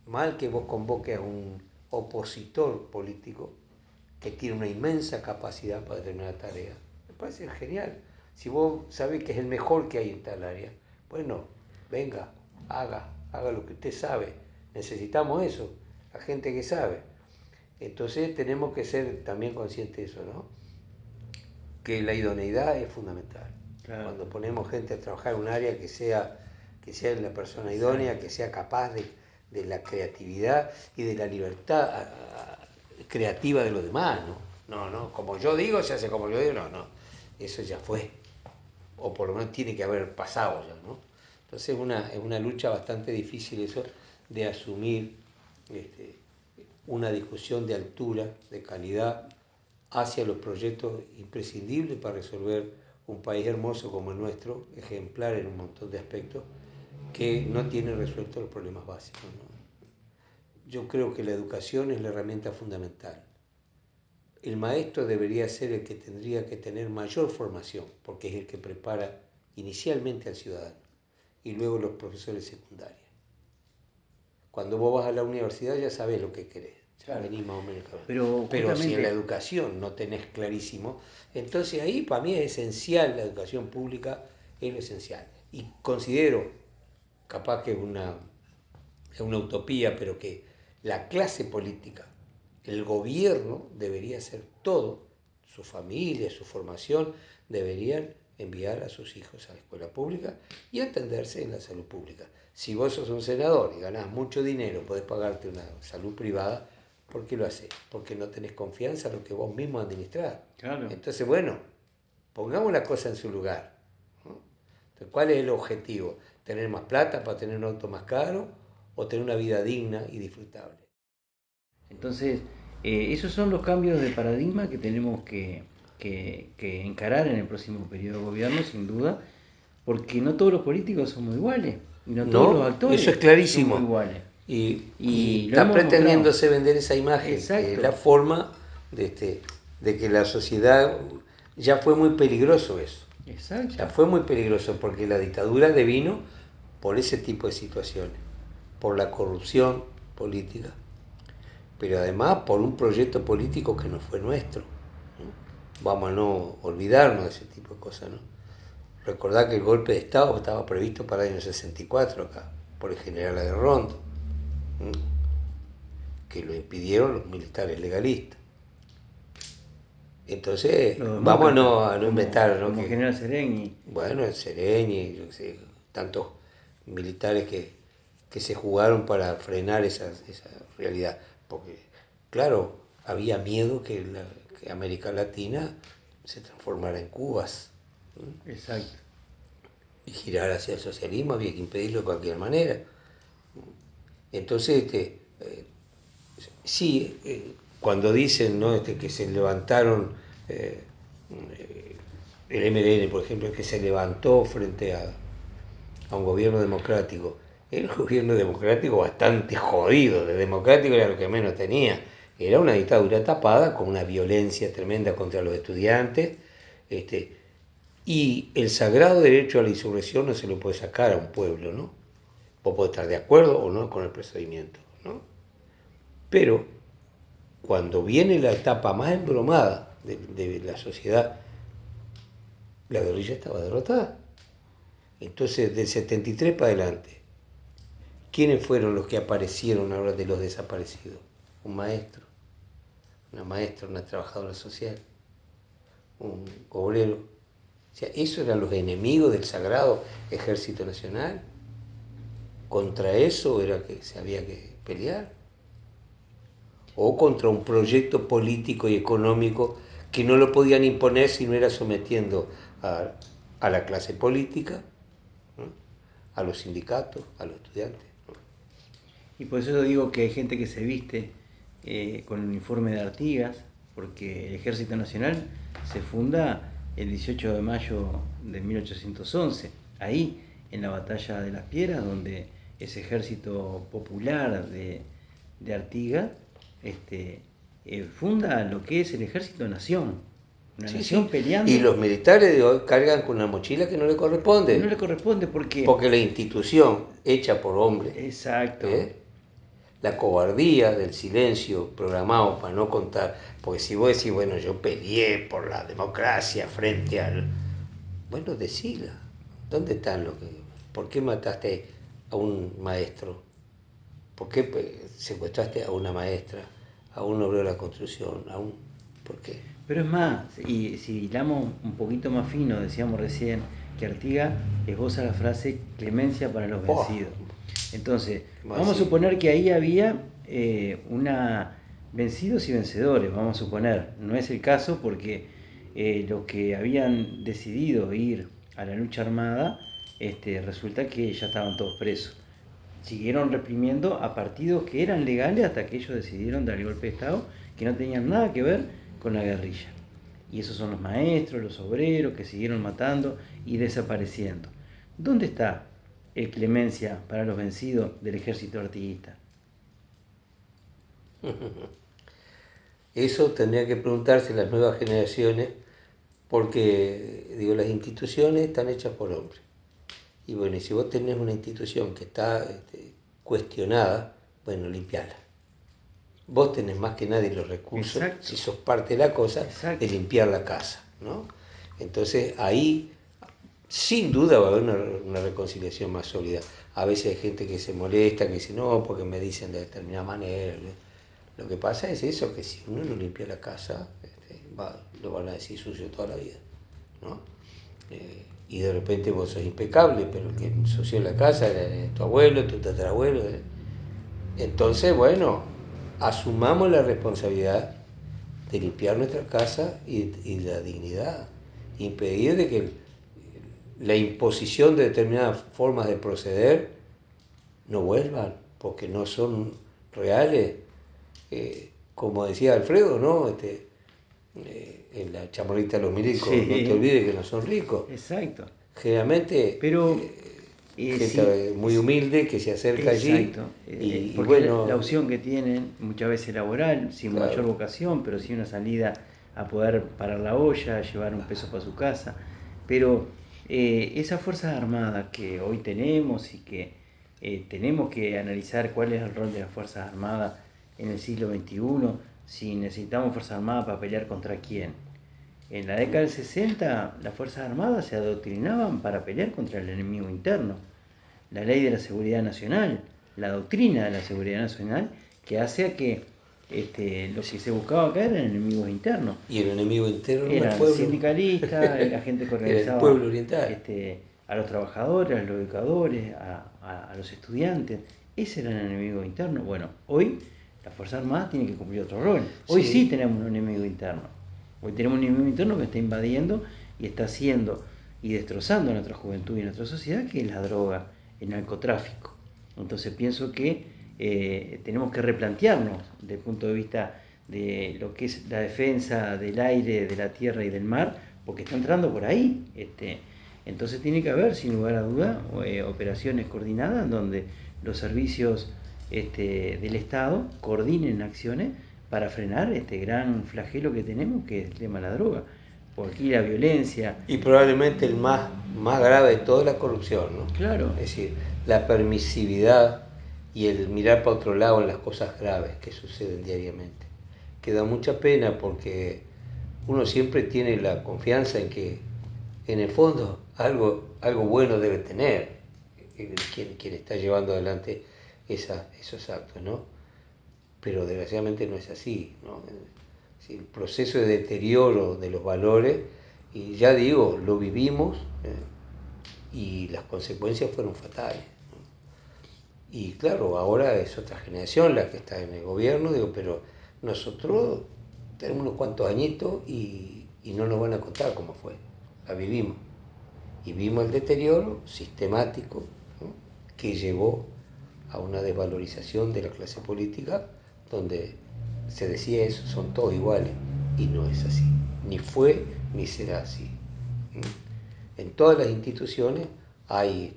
mal que vos convoques a un opositor político que tiene una inmensa capacidad para determinada tarea. Me parece genial. Si vos sabés que es el mejor que hay en tal área, bueno, venga, haga lo que usted sabe. Necesitamos eso, la gente que sabe. Entonces tenemos que ser también conscientes de eso, ¿no? Que la idoneidad es fundamental. Claro. Cuando ponemos gente a trabajar en un área que sea la persona idónea, Exacto. que sea capaz de la creatividad y de la libertad creativa de los demás, ¿no? No, no, como yo digo, se hace como yo digo, no, no. Eso ya fue. O por lo menos tiene que haber pasado ya, ¿no? Entonces es una lucha bastante difícil eso de asumir este, una discusión de altura, de calidad, hacia los proyectos imprescindibles para resolver un país hermoso como el nuestro, ejemplar en un montón de aspectos, que no tiene resueltos los problemas básicos, ¿no? Yo creo que la educación es la herramienta fundamental. El maestro debería ser el que tendría que tener mayor formación, porque es el que prepara inicialmente al ciudadano, y luego los profesores secundarios. Cuando vos vas a la universidad ya sabés lo que querés, ya Claro. venís más o menos claro. Pero Pero si en la justamente, educación no tenés clarísimo, entonces ahí para mí es esencial la educación pública, es lo esencial. Y considero, capaz que es una utopía, pero que la clase política, el gobierno debería hacer todo, su familia, su formación, deberían enviar a sus hijos a la escuela pública y atenderse en la salud pública. Si vos sos un senador y ganás mucho dinero, podés pagarte una salud privada, ¿por qué lo haces? Porque no tenés confianza en lo que vos mismo administrás. claro. Entonces, bueno, pongamos la cosa en su lugar, ¿no? Entonces, ¿cuál es el objetivo? ¿Tener más plata para tener un auto más caro o tener una vida digna y disfrutable? Entonces, esos son los cambios de paradigma que tenemos que encarar en el próximo periodo de gobierno, sin duda, porque no todos los políticos somos iguales y no todos los No, eso es actores somos clarísimo. iguales. Y Y lo está hemos demostrado. pretendiéndose vender esa imagen, que es Exacto, la forma de que la sociedad, ya fue muy peligroso eso. Ya exacto. fue muy peligroso porque la dictadura devino por ese tipo de situaciones, por la corrupción política, pero además por un proyecto político que no fue nuestro, ¿no? Vamos a no olvidarnos de ese tipo de cosas, ¿no? Recordar que el golpe de Estado estaba previsto para el año 64 acá, por el general Aguirre, que lo impidieron los militares legalistas. Entonces, Los vamos demócratas, a no inventar, ¿no? como Que, General Sereni. bueno, el Sereñi, yo qué sé, tantos militares que se jugaron para frenar esa realidad. Porque, claro, había miedo que América Latina se transformara en Cubas. Exacto. Y girar hacia el socialismo había que impedirlo de cualquier manera. Entonces, sí, cuando dicen, ¿no? Que se levantaron, eh, el MLN, por ejemplo, que se levantó frente a un gobierno democrático, era un gobierno democrático bastante jodido, de democrático era lo que menos tenía. Era una dictadura tapada con una violencia tremenda contra los estudiantes, y el sagrado derecho a la insurrección no se lo puede sacar a un pueblo, ¿no? Vos podés estar de acuerdo o no con el procedimiento, ¿no? Pero cuando viene la etapa más embromada de la sociedad, la guerrilla estaba derrotada. Entonces, del 73 para adelante, ¿quiénes fueron los que aparecieron ahora de los desaparecidos? Un maestro, una maestra, una trabajadora social, un obrero. O sea, esos eran los enemigos del sagrado Ejército Nacional. Contra eso era que se había que pelear. O contra un proyecto político y económico que no lo podían imponer si no era sometiendo a la clase política, ¿no? A los sindicatos, a los estudiantes, ¿no? Y por eso digo que hay gente que se viste con el uniforme de Artigas, porque el Ejército Nacional se funda el 18 de mayo de 1811, ahí en la batalla de las Piedras, donde ese ejército popular de Artigas funda lo que es el Ejército Nación, una Sí, nación sí. Y peleando los militares de hoy cargan con una mochila que no le que no corresponde, le corresponde porque... porque la institución hecha por hombres, Exacto. ¿eh? La cobardía del silencio programado para no contar, porque si vos decís, bueno, yo peleé por la democracia frente al... Bueno, decila, ¿dónde están los que... ¿Por qué mataste a un maestro? ¿Por qué secuestraste a una maestra, a un obrero de la construcción, a un... ¿Por qué? Pero es más, y si hilamos un poquito más fino, decíamos recién que Artigas esboza la frase clemencia para los Oh, vencidos. Entonces, ¿qué más vamos a decir? suponer que ahí había una vencidos y vencedores, vamos a suponer. No es el caso porque los que habían decidido ir a la lucha armada, resulta que ya estaban todos presos. Siguieron reprimiendo a partidos que eran legales hasta que ellos decidieron dar el golpe de Estado, que no tenían nada que ver con la guerrilla. Y esos son los maestros, los obreros que siguieron matando y desapareciendo. ¿Dónde está el clemencia para los vencidos del ejército artiguista? Eso tendría que preguntarse las nuevas generaciones, porque, digo, las instituciones están hechas por hombres. Y bueno, y si vos tenés una institución que está cuestionada, bueno, limpiala. Vos tenés más que nadie los recursos, Exacto, si sos parte de la cosa, de exacto. limpiar la casa, ¿no? Entonces ahí sin duda va a haber una reconciliación más sólida. A veces hay gente que se molesta, que dice, no, porque me dicen de determinada manera. Lo que pasa es eso, que si uno no limpia la casa, lo van a decir sucio toda la vida, ¿no? Y de repente vos sos impecable, pero el que ensució la casa era tu abuelo, tu tatarabuelo. Entonces, bueno, asumamos la responsabilidad de limpiar nuestra casa y la dignidad. Impedir de que la imposición de determinadas formas de proceder no vuelvan, porque no son reales. Como decía Alfredo, ¿no? En la chamorrita de los milicos, no te Sí, olvides que no son ricos. exacto. Generalmente, Pero sí, gente muy humilde que se acerca allí exacto, y porque es bueno, la opción que tienen muchas veces laboral, sin mayor claro. vocación, pero sí una salida a poder parar la olla, llevar un peso para su casa. Pero esas Fuerzas Armadas que hoy tenemos y que tenemos que analizar cuál es el rol de las Fuerzas Armadas en el siglo XXI, si necesitamos Fuerzas Armadas para pelear contra quién. En la década del 60 las Fuerzas Armadas se adoctrinaban para pelear contra el enemigo interno. La ley de la seguridad nacional, la doctrina de la seguridad nacional, que hace a que lo que se buscaba acá eran enemigos internos. Y el enemigo interno era el Eran pueblo, sindicalistas, la gente que era el organizaba pueblo oriental. a los trabajadores, a los educadores, a los estudiantes. Ese era el enemigo interno. Bueno, hoy la Fuerza Armada tiene que cumplir otro rol. Hoy sí Sí, tenemos un enemigo interno. Hoy tenemos un enemigo interno que está invadiendo y está haciendo y destrozando a nuestra juventud y a nuestra sociedad, que es la droga, el narcotráfico. Entonces pienso que tenemos que replantearnos desde el punto de vista de lo que es la defensa del aire, de la tierra y del mar, porque está entrando por ahí. Entonces tiene que haber, sin lugar a duda, operaciones coordinadas donde los servicios del Estado coordinen acciones para frenar este gran flagelo que tenemos, que es el tema de la droga. Por aquí la violencia. y probablemente el más grave de todo es la corrupción, ¿no? Claro. Es decir, la permisividad y el mirar para otro lado en las cosas graves que suceden diariamente. Que da mucha pena porque uno siempre tiene la confianza en que en el fondo algo bueno debe tener quien está llevando adelante esos actos, ¿no? Pero desgraciadamente no es así, ¿no? El proceso de deterioro de los valores, y ya digo, lo vivimos y las consecuencias fueron fatales. Y claro, ahora es otra generación la que está en el gobierno, digo, pero nosotros tenemos unos cuantos añitos y no nos van a contar cómo fue, la vivimos. Y vimos el deterioro sistemático, ¿no? Que llevó a una desvalorización de la clase política donde se decía eso, son todos iguales, y no es así, ni fue ni será así. En todas las instituciones hay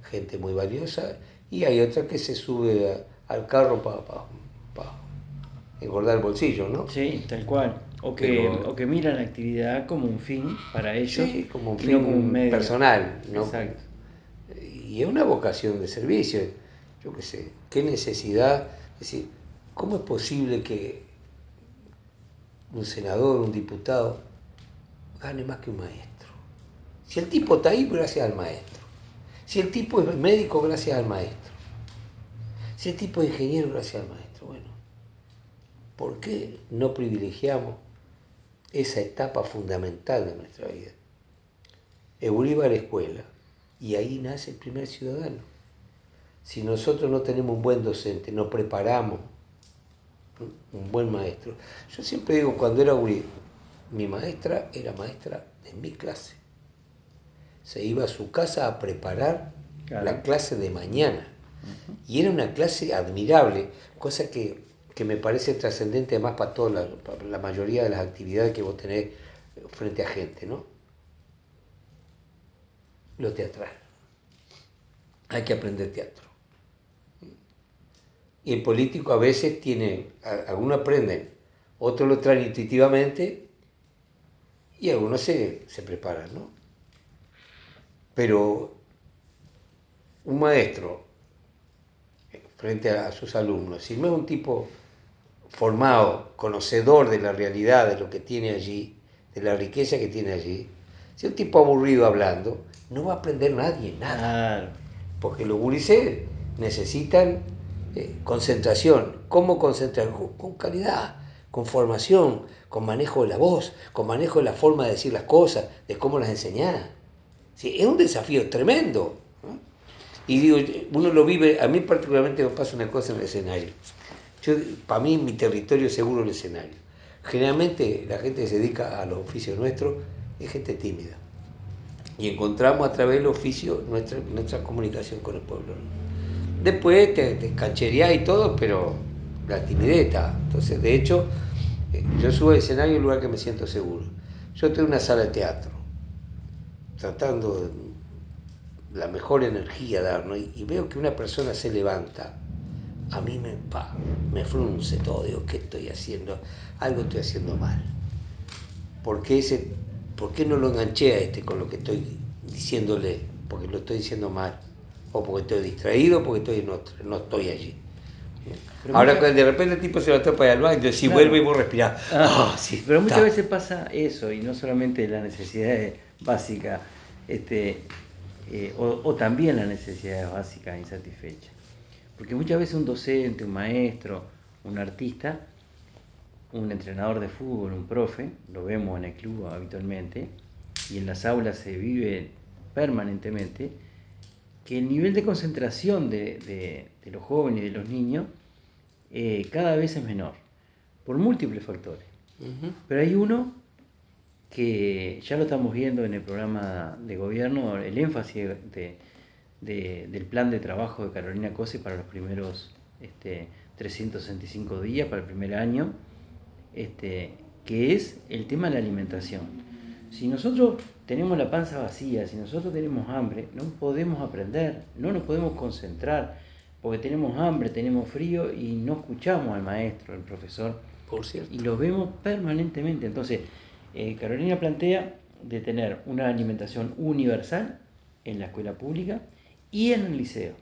gente muy valiosa y hay otra que se sube al carro para engordar el bolsillo, ¿no? Sí, tal cual. Pero O que miran la actividad como un fin para ellos sí, como un y no como un fin medio. personal, ¿no? Exacto. Y es una vocación de servicio. Yo qué sé, qué necesidad. Es decir, ¿cómo es posible que un senador, un diputado, gane más que un maestro? Si el tipo está ahí, gracias al maestro. Si el tipo es médico, gracias al maestro. Si el tipo es ingeniero, gracias al maestro. Bueno, ¿por qué no privilegiamos esa etapa fundamental de nuestra vida? Eurí va a la escuela y ahí nace el primer ciudadano. Si nosotros no tenemos un buen docente, no preparamos un buen maestro. Yo siempre digo, cuando era gurí, mi maestra era maestra de mi clase. Se iba a su casa a preparar Claro. la clase de mañana. Y era una clase admirable, cosa que me parece trascendente además para para la mayoría de las actividades que vos tenés frente a gente, ¿no? Lo teatral. Hay que aprender teatro. Y el político a veces tiene, algunos aprenden, otros lo traen intuitivamente y algunos se preparan, ¿no? Pero un maestro frente a sus alumnos, si no es un tipo formado, conocedor de la realidad, de lo que tiene allí, de la riqueza que tiene allí, si es un tipo aburrido hablando, no va a aprender nadie nada. Claro. Porque los gurises necesitan concentración. ¿Cómo concentrar? Con calidad, con formación, con manejo de la voz, con manejo de la forma de decir las cosas, de cómo las enseñar. Sí, es un desafío tremendo, ¿no? Y digo, uno lo vive, a mí particularmente me pasa una cosa en el escenario. Para mí mi territorio es seguro el escenario. Generalmente la gente que se dedica a los oficios nuestros es gente tímida. Y encontramos a través del oficio nuestra comunicación con el pueblo, ¿no? Después te canchereás y todo, pero la timidez está. Entonces, de hecho, yo subo al escenario en un lugar que me siento seguro. Yo tengo una sala de teatro, tratando de la mejor energía dar, ¿no? Y veo que una persona se levanta, a mí me frunce todo, digo, ¿qué estoy haciendo? Algo estoy haciendo mal. ¿Por qué, ¿por qué no lo enganché a con lo que estoy diciéndole? Porque lo estoy diciendo mal. O porque estoy distraído, o porque no estoy allí. Pero Ahora muchas, de repente el tipo se lo para al baño, si vuelve claro. y vos respirás. Ah, sí, Pero muchas está. veces pasa eso, y no solamente las necesidades básicas, o también las necesidades básicas insatisfechas. Porque muchas veces un docente, un maestro, un artista, un entrenador de fútbol, un profe, lo vemos en el club habitualmente, y en las aulas se vive permanentemente, que el nivel de concentración de los jóvenes y de los niños cada vez es menor, por múltiples factores. Pero hay uno que ya lo estamos viendo en el programa de gobierno, el énfasis del plan de trabajo de Carolina Cose para los primeros 365 días, para el primer año, que es el tema de la alimentación. Si nosotros tenemos la panza vacía, si nosotros tenemos hambre, no podemos aprender, no nos podemos concentrar, porque tenemos hambre, tenemos frío y no escuchamos al maestro, al profesor. Por cierto. Y lo vemos permanentemente. Entonces, Carolina plantea de tener una alimentación universal en la escuela pública y en el liceo.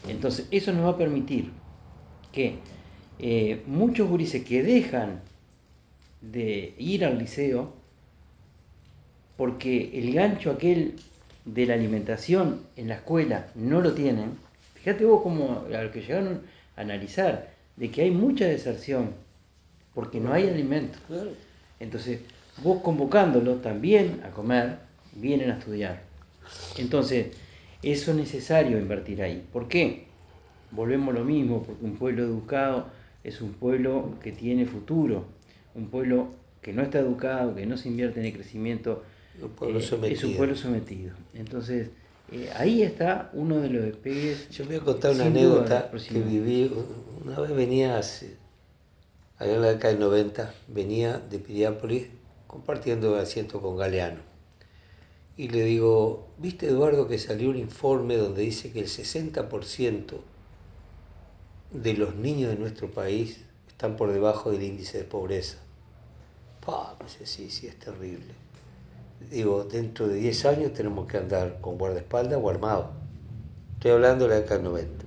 Entonces, eso nos va a permitir que muchos gurises que dejan de ir al liceo porque el gancho aquel de la alimentación en la escuela no lo tienen. Fíjate vos como a lo que llegaron a analizar, de que hay mucha deserción porque no hay alimento. Claro. Entonces, vos convocándolos también a comer, vienen a estudiar. Entonces, eso es necesario invertir ahí. ¿Por qué? Volvemos a lo mismo, porque un pueblo educado es un pueblo que tiene futuro. Un pueblo que no está educado, que no se invierte en el crecimiento, es un pueblo sometido. Entonces, ahí está uno de los despegues. Yo voy a contar una sin duda, del anécdota próximo que año. viví. Una vez venía, allá en la década del 90, venía de Piriápolis compartiendo asiento con Galeano. Y le digo, ¿viste, Eduardo, que salió un informe donde dice que el 60% de los niños de nuestro país están por debajo del índice de pobreza? Me dice, sí, es terrible. Digo, dentro de 10 años tenemos que andar con guardaespaldas o armados. Estoy hablando de la década del 90.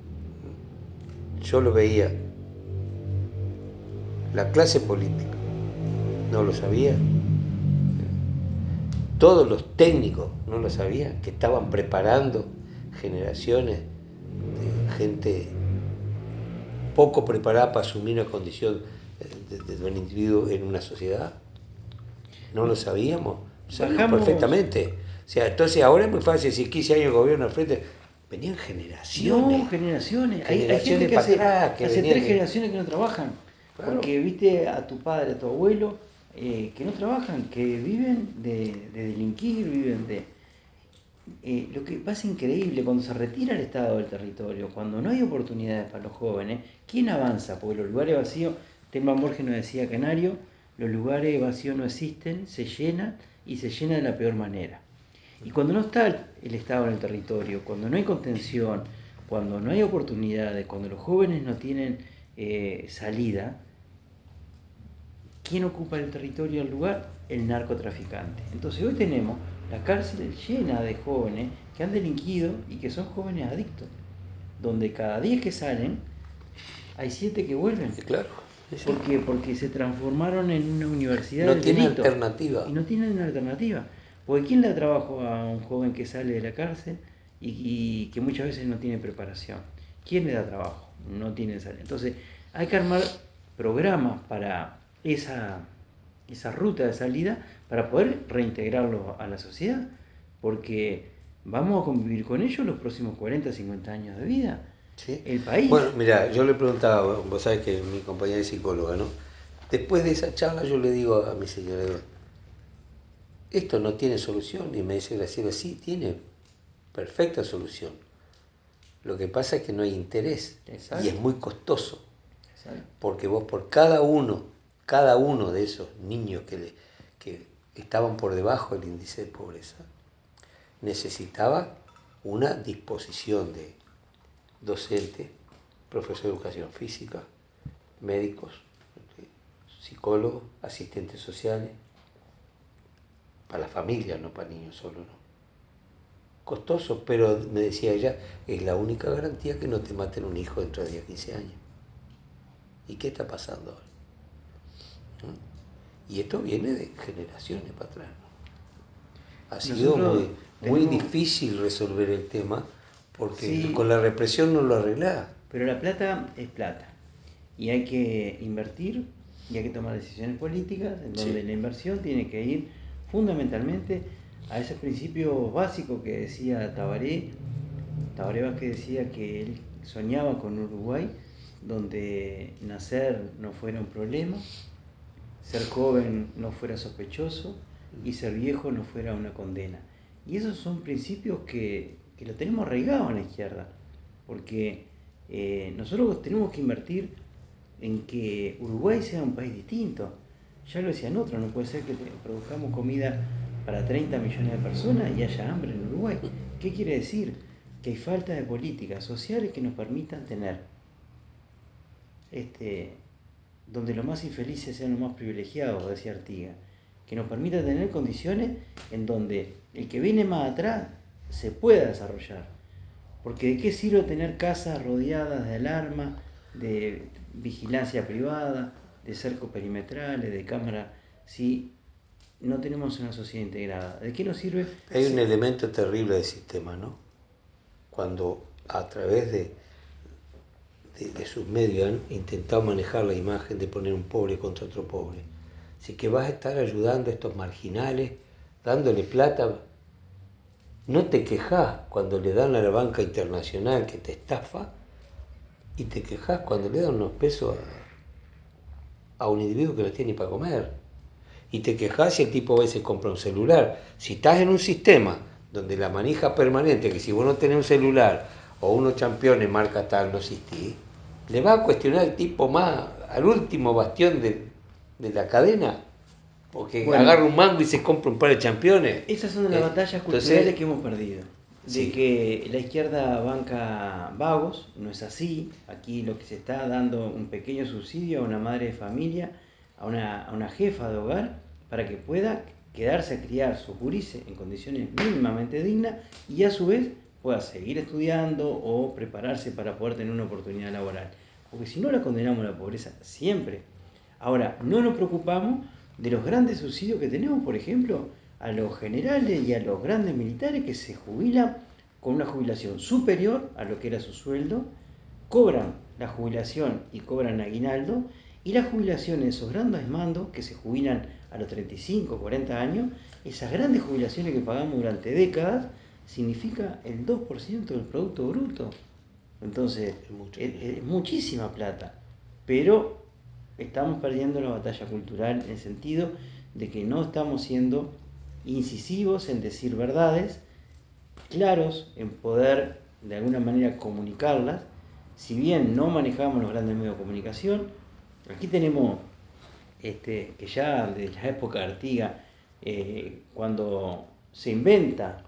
Yo lo veía. La clase política no lo sabía. Todos los técnicos no lo sabían, que estaban preparando generaciones de gente poco preparada para asumir una condición de un individuo en una sociedad. No lo sabíamos, lo sabíamos perfectamente. O sea, entonces ahora es muy fácil decir 15 años de gobierno al frente. Venían generaciones. No, generaciones. Hay gente Generaciones que para hace, atrás que hace venían 3 generaciones que no trabajan. Claro. Porque viste a tu padre, a tu abuelo, que no trabajan, que viven de delinquir, viven de... Lo que pasa increíble, cuando se retira el Estado del territorio, cuando no hay oportunidades para los jóvenes, ¿quién avanza? Porque los lugares vacíos, Telman Borges nos decía Canario, los lugares vacíos no existen, se llenan y se llenan de la peor manera. Y cuando no está el Estado en el territorio, cuando no hay contención, cuando no hay oportunidades, cuando los jóvenes no tienen salida, ¿quién ocupa el territorio del lugar? El narcotraficante. Entonces hoy tenemos la cárcel llena de jóvenes que han delinquido y que son jóvenes adictos, donde cada 10 que salen, hay 7 que vuelven. Claro. Sí. ¿Por qué? Porque se transformaron en una universidad no del tiene delito. alternativa. Y no tienen alternativa. Porque ¿quién le da trabajo a un joven que sale de la cárcel y que muchas veces no tiene preparación? ¿Quién le da trabajo? No tiene salida. Entonces hay que armar programas para esa ruta de salida para poder reintegrarlos a la sociedad. Porque vamos a convivir con ellos los próximos 40, 50 años de vida. ¿Sí? El país. Bueno, mira, yo le preguntaba, vos sabés que mi compañera es psicóloga, ¿no? Después de esa charla yo le digo a mi señora, esto no tiene solución. Y me dice Graciela, sí, tiene perfecta solución. Lo que pasa es que no hay interés. Exacto. Y es muy costoso. Exacto. Porque vos por cada uno de esos niños que estaban por debajo del índice de pobreza, necesitaba una disposición de docente, profesor de educación física, médicos, psicólogos, asistentes sociales, para la familia, no para niños solo, ¿no? Costoso, pero me decía ella, es la única garantía que no te maten un hijo dentro de 10, 15 años. ¿Y qué está pasando ahora? ¿No? Y esto viene de generaciones para atrás, ¿no? Ha sido muy difícil resolver el tema porque sí, con la represión no lo arreglás. Pero la plata es plata. y hay que invertir y hay que tomar decisiones políticas en donde Sí. la inversión tiene que ir fundamentalmente a esos principios básicos que decía Tabaré. Tabaré Vázquez decía que él soñaba con un Uruguay donde nacer no fuera un problema, ser joven no fuera sospechoso y ser viejo no fuera una condena. Y esos son principios que lo tenemos arraigado en la izquierda, porque nosotros tenemos que invertir en que Uruguay sea un país distinto. Ya lo decían otros, no puede ser que produzcamos comida para 30 millones de personas y haya hambre en Uruguay. ¿Qué quiere decir? Que hay falta de políticas sociales que nos permitan tener este, donde los más infelices sean los más privilegiados, decía Artigas, que nos permita tener condiciones en donde el que viene más atrás se pueda desarrollar. Porque de qué sirve tener casas rodeadas de alarma, de vigilancia privada, de cercos perimetrales, de cámaras, si no tenemos una sociedad integrada. ¿De qué nos sirve? Hay un elemento terrible del sistema, ¿no? Cuando a través de sus medios han intentado manejar la imagen de poner un pobre contra otro pobre. Así que vas a estar ayudando a estos marginales, dándole plata. No te quejas cuando le dan a la banca internacional que te estafa y te quejas cuando le dan unos pesos a un individuo que no tiene ni para comer. Y te quejas si el tipo a veces compra un celular. Si estás en un sistema donde la manija permanente, que si vos no tenés un celular o unos campeones marca tal no existís, le va a cuestionar el tipo más al último bastión de la cadena, porque Bueno, agarra un mango y se compra un par de campeones. esas son las batallas culturales Entonces, que hemos perdido. De sí, que la izquierda banca vagos, no es así. Aquí lo que se está dando un pequeño subsidio a una madre de familia, a una jefa de hogar, para que pueda quedarse a criar su gurises en condiciones mínimamente dignas y a su vez pueda seguir estudiando o prepararse para poder tener una oportunidad laboral. Porque si no la condenamos a la pobreza siempre. Ahora, no nos preocupamos de los grandes subsidios que tenemos, por ejemplo, a los generales y a los grandes militares que se jubilan con una jubilación superior a lo que era su sueldo, cobran la jubilación y cobran aguinaldo, y la jubilación de esos grandes mandos que se jubilan a los 35, 40 años, esas grandes jubilaciones que pagamos durante décadas, significa el 2% del Producto Bruto. Entonces, es mucho dinero. es muchísima plata, pero estamos perdiendo la batalla cultural en el sentido de que no estamos siendo incisivos en decir verdades, claros en poder de alguna manera comunicarlas. Si bien no manejamos los grandes medios de comunicación, aquí tenemos que ya desde la época de Artigas, cuando se inventa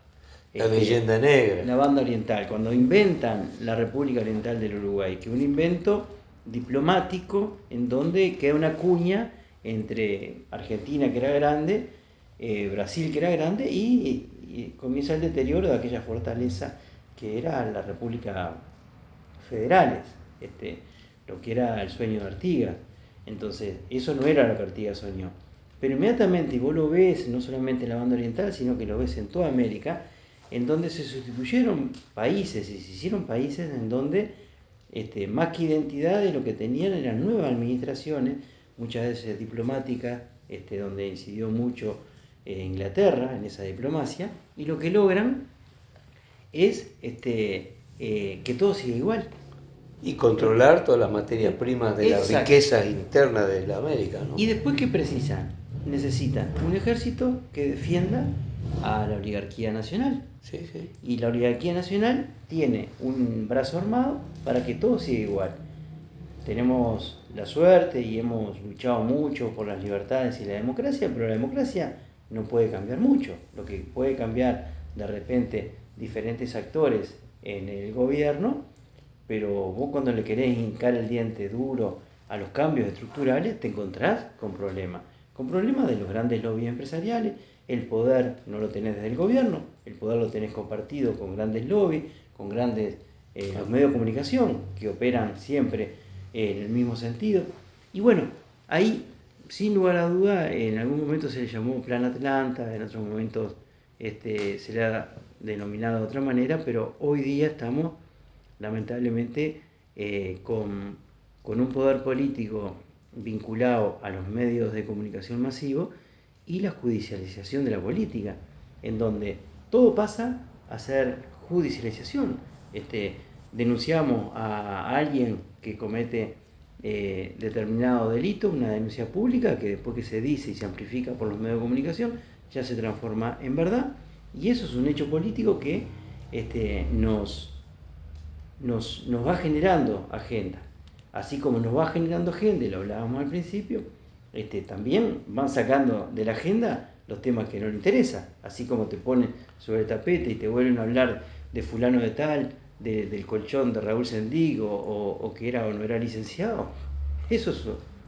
La leyenda la negra. banda oriental, cuando inventan la República Oriental del Uruguay, que es un invento diplomático en donde queda una cuña entre Argentina, que era grande, Brasil, que era grande, y comienza el deterioro de aquella fortaleza que era la República Federales, lo que era el sueño de Artigas. Entonces, eso no era lo que Artigas soñó. Pero inmediatamente, y vos lo ves no solamente en la banda oriental, sino que lo ves en toda América, en donde se sustituyeron países y se hicieron países en donde más que identidades lo que tenían eran nuevas administraciones, muchas veces diplomáticas, donde incidió mucho Inglaterra en esa diplomacia, y lo que logran es que todo siga igual. Y controlar todas las materias primas de la Exacto. riqueza interna de la América, ¿no? ¿Y después qué precisan? Necesitan un ejército que defienda a la oligarquía nacional. Sí, sí. Y la oligarquía nacional tiene un brazo armado para que todo siga igual. Tenemos la suerte y hemos luchado mucho por las libertades y la democracia, pero la democracia no puede cambiar mucho. Lo que puede cambiar de repente diferentes actores en el gobierno, pero vos cuando le querés hincar el diente duro a los cambios estructurales te encontrás con problemas de los grandes lobbies empresariales. El poder no lo tenés desde el gobierno, el poder lo tenés compartido con grandes lobbies, con grandes los medios de comunicación que operan siempre en el mismo sentido. Y bueno, ahí, sin lugar a duda, en algún momento se le llamó Plan Atlanta, en otros momentos se le ha denominado de otra manera, pero hoy día estamos lamentablemente con con un poder político vinculado a los medios de comunicación masivos y la judicialización de la política, en donde todo pasa a ser judicialización. Denunciamos a alguien que comete determinado delito, una denuncia pública que después que se dice y se amplifica por los medios de comunicación ya se transforma en verdad, y eso es un hecho político que nos va generando agenda. Así como nos va generando agenda, y lo hablábamos al principio, también van sacando de la agenda los temas que no les interesan. Así como te ponen sobre el tapete y te vuelven a hablar de fulano de tal, del colchón de Raúl Sendigo, o que era o no era licenciado. Eso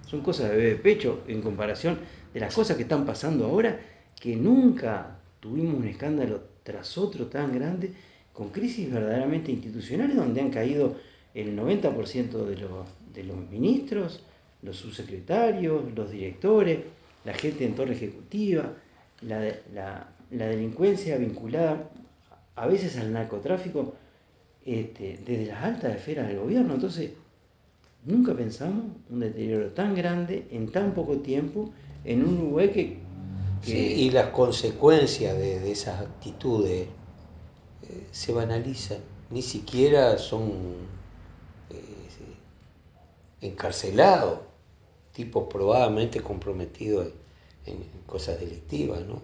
son cosas de bebé de pecho en comparación de las cosas que están pasando ahora, que nunca tuvimos un escándalo tras otro tan grande, con crisis verdaderamente institucionales, donde han caído el 90% de los ministros, los subsecretarios, los directores, la gente en torre ejecutiva, la delincuencia vinculada a veces al narcotráfico, desde las altas esferas del gobierno. Entonces, nunca pensamos un deterioro tan grande en tan poco tiempo en un Uruguay Sí, y las consecuencias de esas actitudes se banalizan, ni siquiera son encarcelados, tipos probadamente comprometidos en cosas delictivas, ¿no?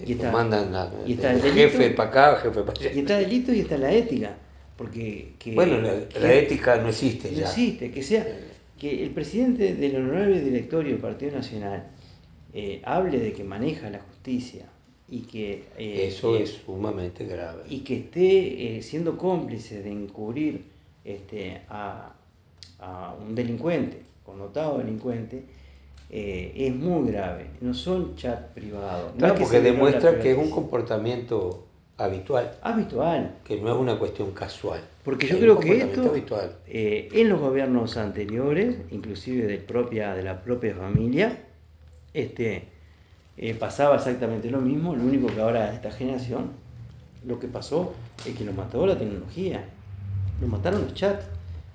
Lo mandan y está de el delito, jefe para acá, jefe para allá. y está el delito y está la ética, porque Bueno, la ética no existe no ya. existe, que el presidente del honorable directorio del Partido Nacional hable de que maneja la justicia y que Eso es sumamente grave. y que esté siendo cómplice de encubrir a un delincuente, connotado delincuente, es muy grave. No son chats privados. No es Claro, que porque se violó la demuestra que es un privaticidad. comportamiento habitual, Habitual. que no es una cuestión casual. Porque yo Es un creo que comportamiento esto, habitual. en los gobiernos anteriores, inclusive de la propia familia, pasaba exactamente lo mismo. Lo único que ahora esta generación, lo que pasó es que lo mató la tecnología. Lo mataron los chats.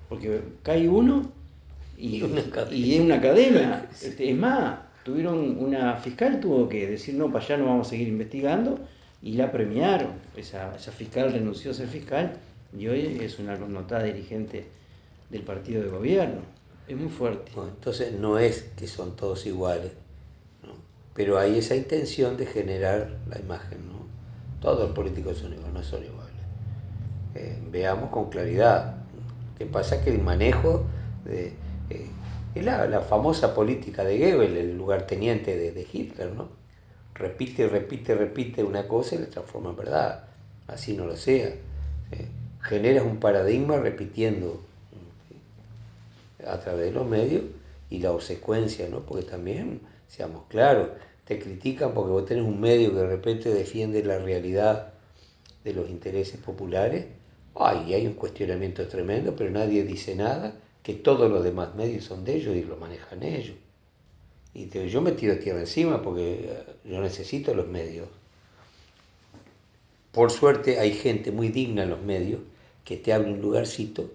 Porque cae uno Y una y es cadena. una cadena. Es más, una fiscal tuvo que decir, no, para allá no vamos a seguir investigando, y la premiaron. Esa fiscal renunció a ser fiscal y hoy es una connotada dirigente del partido de gobierno. Es muy fuerte. Bueno, entonces no es que son todos iguales, ¿no? Pero hay esa intención de generar la imagen, ¿no? Todos los políticos son iguales, no son iguales. Veamos con claridad. Lo que pasa es que el manejo de, es la famosa política de Goebbels, el lugarteniente de Hitler, ¿no? Repite, repite, repite una cosa y la transforma en verdad. Así no lo sea. Generas un paradigma repitiendo a través de los medios y la obsecuencia, ¿no? Porque también, seamos claros, te critican porque vos tenés un medio que de repente defiende la realidad de los intereses populares. Ay, hay un cuestionamiento tremendo, pero nadie dice nada, que todos los demás medios son de ellos y lo manejan ellos. Y yo me tiro tierra encima porque yo necesito los medios. Por suerte hay gente muy digna en los medios que te abre un lugarcito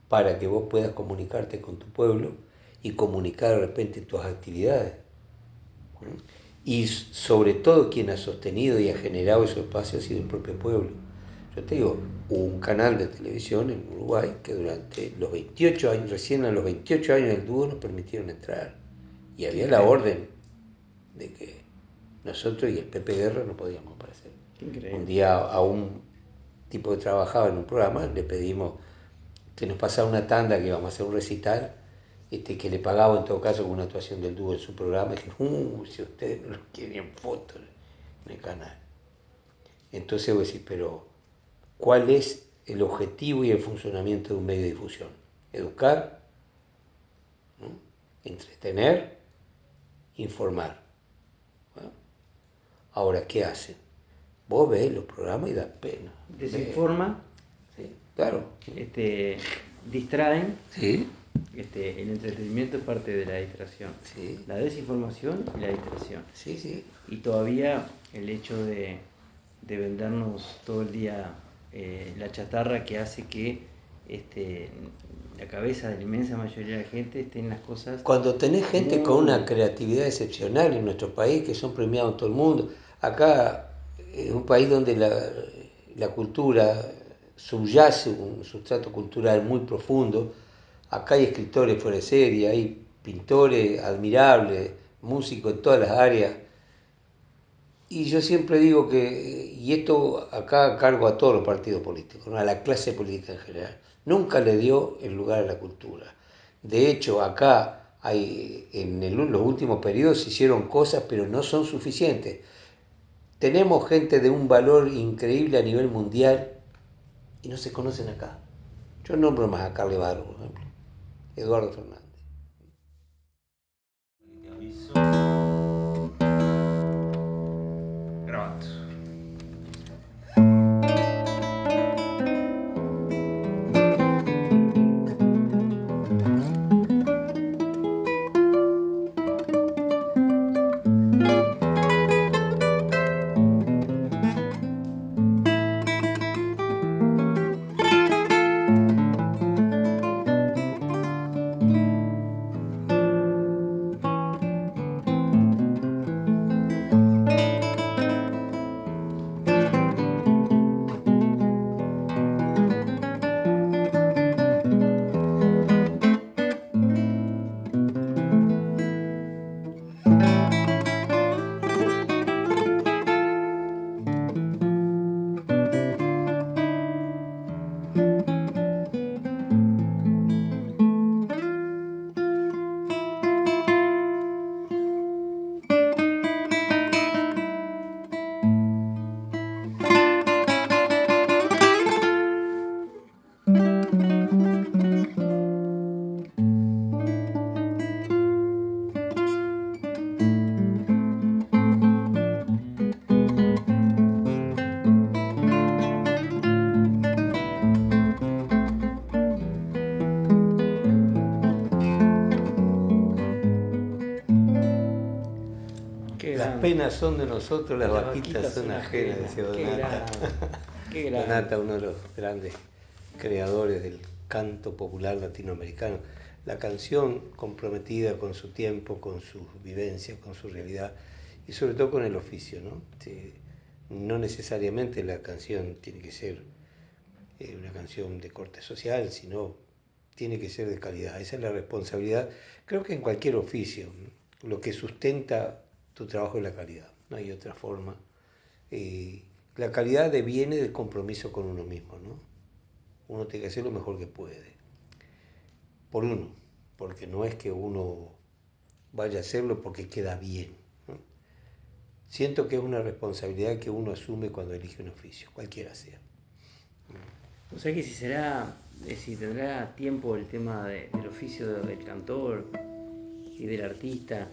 para que vos puedas comunicarte con tu pueblo y comunicar de repente tus actividades. Y sobre todo quien ha sostenido y ha generado esos espacios ha sido el propio pueblo. Yo te digo, hubo un canal de televisión en Uruguay que durante los 28 años, recién a los 28 años del dúo nos permitieron entrar. Y había la orden de que nosotros y el Pepe Guerra no podíamos aparecer. Un día a un tipo que trabajaba en un programa le pedimos que nos pasara una tanda que íbamos a hacer un recital, que le pagaba en todo caso con una actuación del dúo en su programa, y dije, si ustedes no lo quieren fotos en el canal. Entonces vos decís, pero ¿cuál es el objetivo y el funcionamiento de un medio de difusión? Educar, ¿no? Entretener, informar. ¿No? Ahora, ¿qué hacen? Vos ves los programas y da pena. Desinforma, ¿Sí? Claro. distraen. Sí. El entretenimiento es parte de la distracción. Sí. La desinformación y la distracción. Sí, sí. Y todavía el hecho de vendernos todo el día la chatarra que hace que la cabeza de la inmensa mayoría de la gente esté en las cosas Cuando tenés gente con muy... una creatividad excepcional en nuestro país, que son premiados en todo el mundo, acá es un país donde la cultura subyace un sustrato cultural muy profundo. Acá hay escritores fuera de serie, hay pintores admirables, músicos en todas las áreas. Y yo siempre digo que, y esto acá cargo a todos los partidos políticos, ¿no? A la clase política en general, nunca le dio el lugar a la cultura. De hecho, acá los últimos periodos se hicieron cosas, pero no son suficientes. Tenemos gente de un valor increíble a nivel mundial y no se conocen acá. Yo nombro más a Carle Barro, por ejemplo, Eduardo Fernández. Grabando. Las penas son de nosotros, las vaquitas son ajenas, decía Donata. Qué grande. Donata, uno de los grandes creadores del canto popular latinoamericano. La canción comprometida con su tiempo, con sus vivencias, con su realidad y sobre todo con el oficio, ¿no? No necesariamente la canción tiene que ser una canción de corte social, sino tiene que ser de calidad. Esa es la responsabilidad, creo que en cualquier oficio, lo que sustenta tu trabajo es la calidad, no hay otra forma. La calidad deviene del compromiso con uno mismo, ¿no? Uno tiene que hacer lo mejor que puede, por uno, porque no es que uno vaya a hacerlo porque queda bien, ¿no? Siento que es una responsabilidad que uno asume cuando elige un oficio, cualquiera sea. O sea que si tendrá tiempo el tema del oficio del cantor y del artista,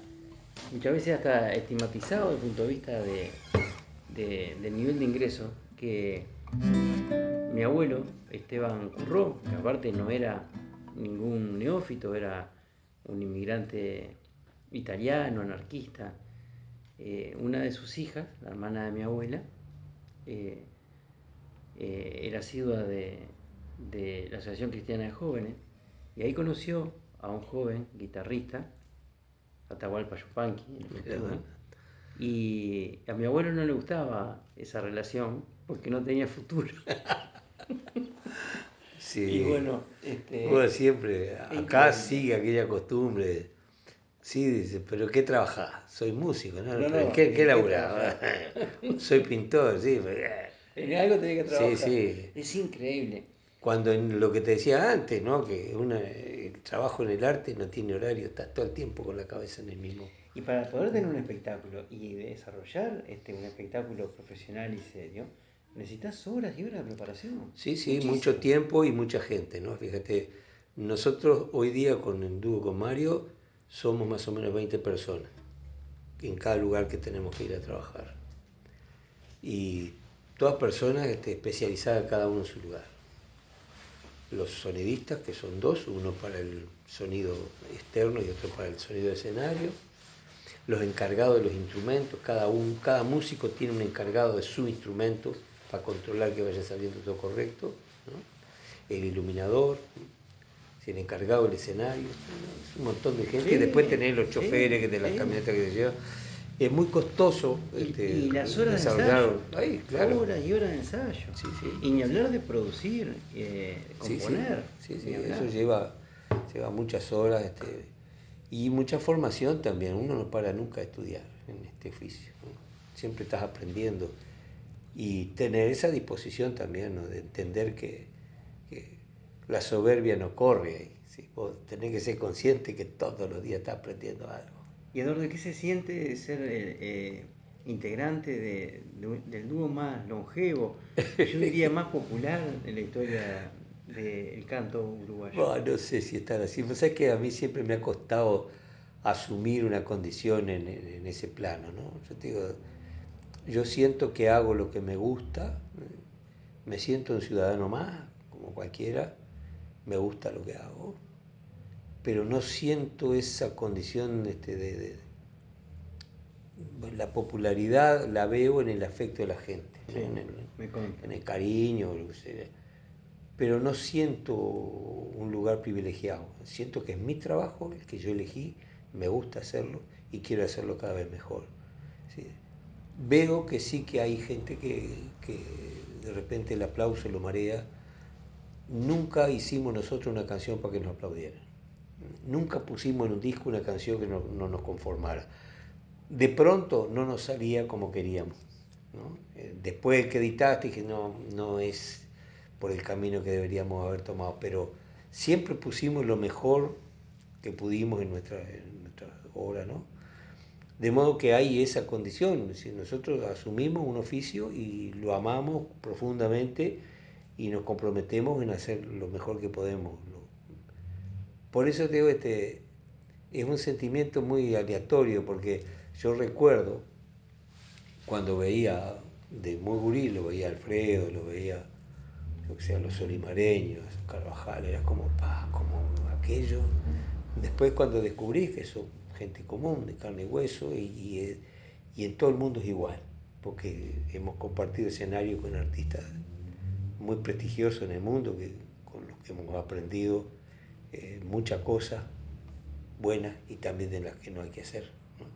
muchas veces hasta estigmatizado desde el punto de vista del nivel de ingreso, que mi abuelo, Esteban Curró, que aparte no era ningún neófito, era un inmigrante italiano, anarquista, una de sus hijas, la hermana de mi abuela, eh, era asidua de la Asociación Cristiana de Jóvenes, y ahí conoció a un joven guitarrista, Atahualpa Yupanqui, en efecto, ¿no? Y a mi abuelo no le gustaba esa relación porque no tenía futuro. Sí. Y bueno, Bueno, siempre, acá increíble. sigue aquella costumbre. Sí, dice, ¿pero qué trabajás? Soy músico, ¿no? No, ¿Pero no, qué ¿en qué laburás? Soy pintor, sí. En algo tenía que Sí, trabajar. sí. Es increíble. Cuando en lo que te decía antes, ¿no? Que el trabajo en el arte no tiene horario, estás todo el tiempo con la cabeza en el mismo. Y para poder tener un espectáculo y desarrollar un espectáculo profesional y serio, necesitas horas y horas de preparación. Sí, sí, mucho Muchísimo. tiempo y mucha gente, ¿no? Fíjate, nosotros hoy día con el dúo con Mario somos más o menos 20 personas en cada lugar que tenemos que ir a trabajar. Y todas personas especializadas cada uno en su lugar. Los sonidistas, que son dos, uno para el sonido externo y otro para el sonido de escenario. Los encargados de los instrumentos, cada músico tiene un encargado de su instrumento para controlar que vaya saliendo todo correcto, ¿no? el iluminador, el encargado del escenario, es un montón de gente. Sí, Y después tenés los sí, choferes de las sí. camionetas que te llevan. Es muy costoso Y las horas de desarrollar. ensayo, Ahí, claro. horas y horas de ensayo. Sí, sí. Y ni hablar de producir, Sí, sí, componer, sí, ni sí, eso hablar. lleva muchas horas y mucha formación también. Uno no para nunca de estudiar en este oficio, ¿no? Siempre estás aprendiendo y tener esa disposición también, ¿no? De entender que la soberbia no corre ahí, ¿sí? Vos tenés que ser consciente que todos los días estás aprendiendo algo. Y Eduardo, ¿qué se siente ser integrante del dúo más longevo y yo diría más popular en la historia del canto uruguayo? Bueno, no sé si están así. Pues es que a mí siempre me ha costado asumir una condición en ese plano, ¿no? Yo te digo, yo siento que hago lo que me gusta, me siento un ciudadano más, como cualquiera, me gusta lo que hago, pero no siento esa condición la popularidad la veo en el afecto de la gente, ¿no? Sí, me consta. En el cariño, lo que sea, pero no siento un lugar privilegiado. Siento que es mi trabajo, el que yo elegí, me gusta hacerlo y quiero hacerlo cada vez mejor. ¿Sí? Veo que sí que hay gente que de repente el aplauso lo marea. Nunca hicimos nosotros una canción para que nos aplaudieran. Nunca pusimos en un disco una canción que no nos conformara. De pronto no nos salía como queríamos, ¿no? Después que editaste dije, no, no es por el camino que deberíamos haber tomado, pero siempre pusimos lo mejor que pudimos en nuestra obra, ¿no? De modo que hay esa condición, si nosotros asumimos un oficio y lo amamos profundamente y nos comprometemos en hacer lo mejor que podemos. Por eso te digo, es un sentimiento muy aleatorio, porque yo recuerdo cuando veía de muy gurí, lo veía Alfredo, lo veía, yo que sé, los solimareños, Carvajal, era como, como aquello. Después cuando descubrí que son gente común, de carne y hueso, y en todo el mundo es igual, porque hemos compartido escenario con artistas muy prestigiosos en el mundo, con los que hemos aprendido muchas cosas buenas y también de las que no hay que hacer, ¿no?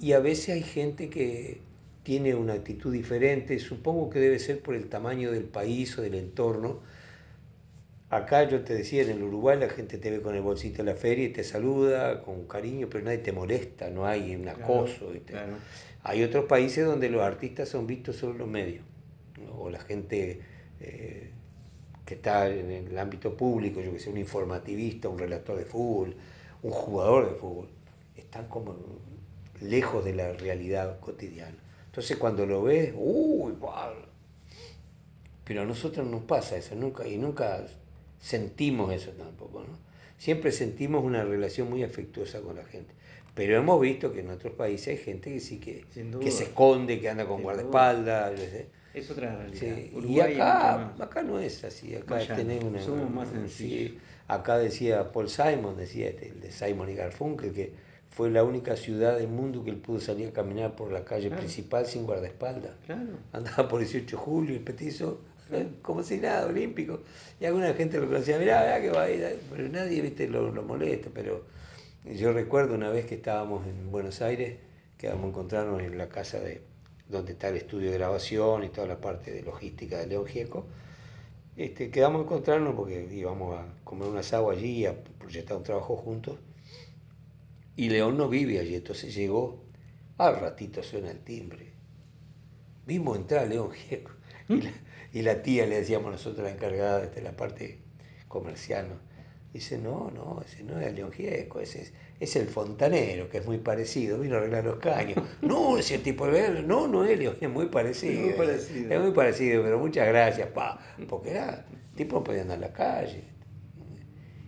Y a veces hay gente que tiene una actitud diferente, supongo que debe ser por el tamaño del país o del entorno. Acá yo te decía, en el Uruguay la gente te ve con el bolsito de la feria y te saluda con cariño, pero nadie te molesta, no hay un Claro, acoso, ¿viste? claro. Hay otros países donde los artistas son vistos solo en los medios, ¿no? O la gente eh, que está en el ámbito público, yo que sé, un informativista, un relator de fútbol, un jugador de fútbol, están como lejos de la realidad cotidiana. Entonces cuando lo ves, uy, wow. Pero a nosotros nos pasa eso, nunca, y nunca sentimos eso tampoco, ¿no? Siempre sentimos una relación muy afectuosa con la gente. Pero hemos visto que en otros países hay gente que sí Sin que se duda, esconde, que anda con sin duda. guardaespaldas, yo sé. Es otra realidad. Sí, y Uruguay es mucho acá no es así, acá más llano. tenés una. Somos más sencillos. Sí, acá decía Paul Simon, decía el de Simon y Garfunkel, que fue la única ciudad del mundo que él pudo salir a caminar por la calle Claro, principal sin guardaespaldas. claro, Andaba por 18 de julio, el petizo, claro. como si nada, olímpico. Y alguna gente lo conocía, mirá que va a ir, pero nadie, viste, lo molesta. Pero yo recuerdo una vez que estábamos en Buenos Aires, que vamos a encontrarnos en la casa donde está el estudio de grabación y toda la parte de logística de León Gieco. Quedamos a encontrarnos porque íbamos a comer un asado allí, a proyectar un trabajo juntos. Y León no vive allí, entonces llegó, al ratito suena el timbre. Vimos entrar a León Gieco y la tía, le decíamos nosotros, la encargada de la parte comercial, ¿no? Dice, no, ese no es León Gieco, es el fontanero, que es muy parecido, vino a arreglar los caños. No, ese tipo de no, no es León, es muy Es muy parecido, parecido. es muy parecido, pero muchas gracias, porque el tipo no podía andar en la calle.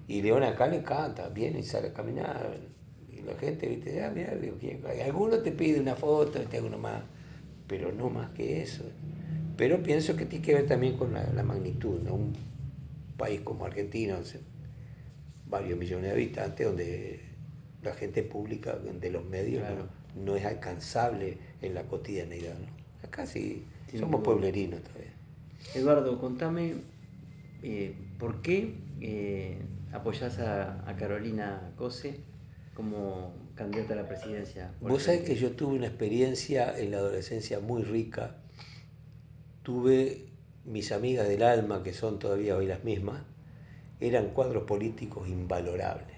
Y León acá le encanta, viene y sale a caminar. Y la gente, viste, mira, alguno te pide una foto, alguno más, pero no más que eso. Pero pienso que tiene que ver también con la magnitud, ¿no? Un país como Argentina, varios millones de habitantes, donde la gente pública de los medios Claro, no es alcanzable en la cotidianeidad, ¿no? Acá sí sin somos duda. pueblerinos todavía. Eduardo, contame, ¿Por qué apoyás a Carolina Cose como candidata a la presidencia por el Vos sabés que Frente? yo tuve una experiencia en la adolescencia muy rica. Tuve mis amigas del alma, que son todavía hoy las mismas, eran cuadros políticos invalorables,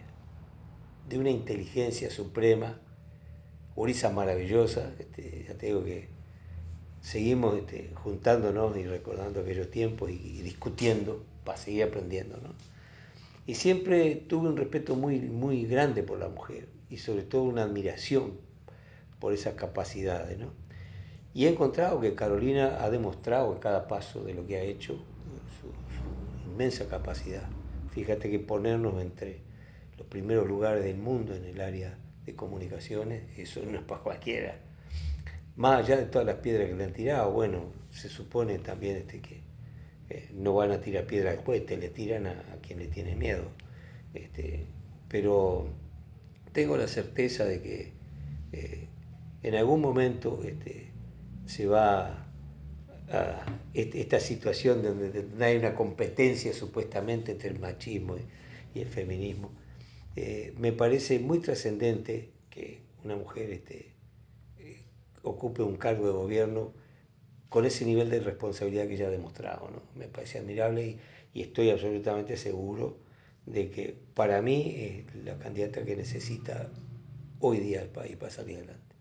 de una inteligencia suprema, gurisas maravillosas. Ya te digo que seguimos juntándonos y recordando aquellos tiempos y discutiendo para seguir aprendiendo, ¿no? Y siempre tuve un respeto muy, muy grande por la mujer y sobre todo una admiración por esas capacidades, ¿no? Y he encontrado que Carolina ha demostrado en cada paso de lo que ha hecho su inmensa capacidad. Fíjate que ponernos entre los primeros lugares del mundo en el área de comunicaciones, eso no es para cualquiera. Más allá de todas las piedras que le han tirado, bueno, se supone también que no van a tirar piedras al cohete, le tiran a quien le tiene miedo. Este, pero tengo la certeza de que eh, en algún momento se va a esta situación donde hay una competencia supuestamente entre el machismo y el feminismo. Me parece muy trascendente que una mujer ocupe un cargo de gobierno con ese nivel de responsabilidad que ella ha demostrado, ¿no? Me parece admirable y estoy absolutamente seguro de que para mí es la candidata que necesita hoy día el país para salir adelante.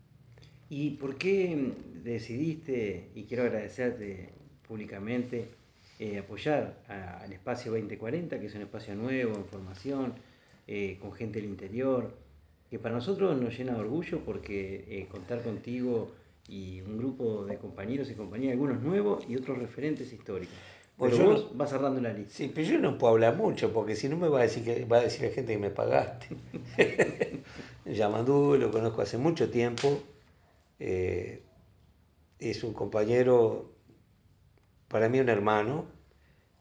¿Y por qué decidiste, y quiero agradecerte públicamente, apoyar al Espacio 2040, que es un espacio nuevo, en formación, con gente del interior, que para nosotros nos llena de orgullo porque contar contigo y un grupo de compañeros y compañeras, algunos nuevos y otros referentes históricos? Pues Pero yo no, vos vas cerrando la lista. sí, pero yo no puedo hablar mucho porque si no me va a decir que va a decir la gente que me pagaste. Yamandú lo conozco hace mucho tiempo, eh, es un compañero, para mí un hermano.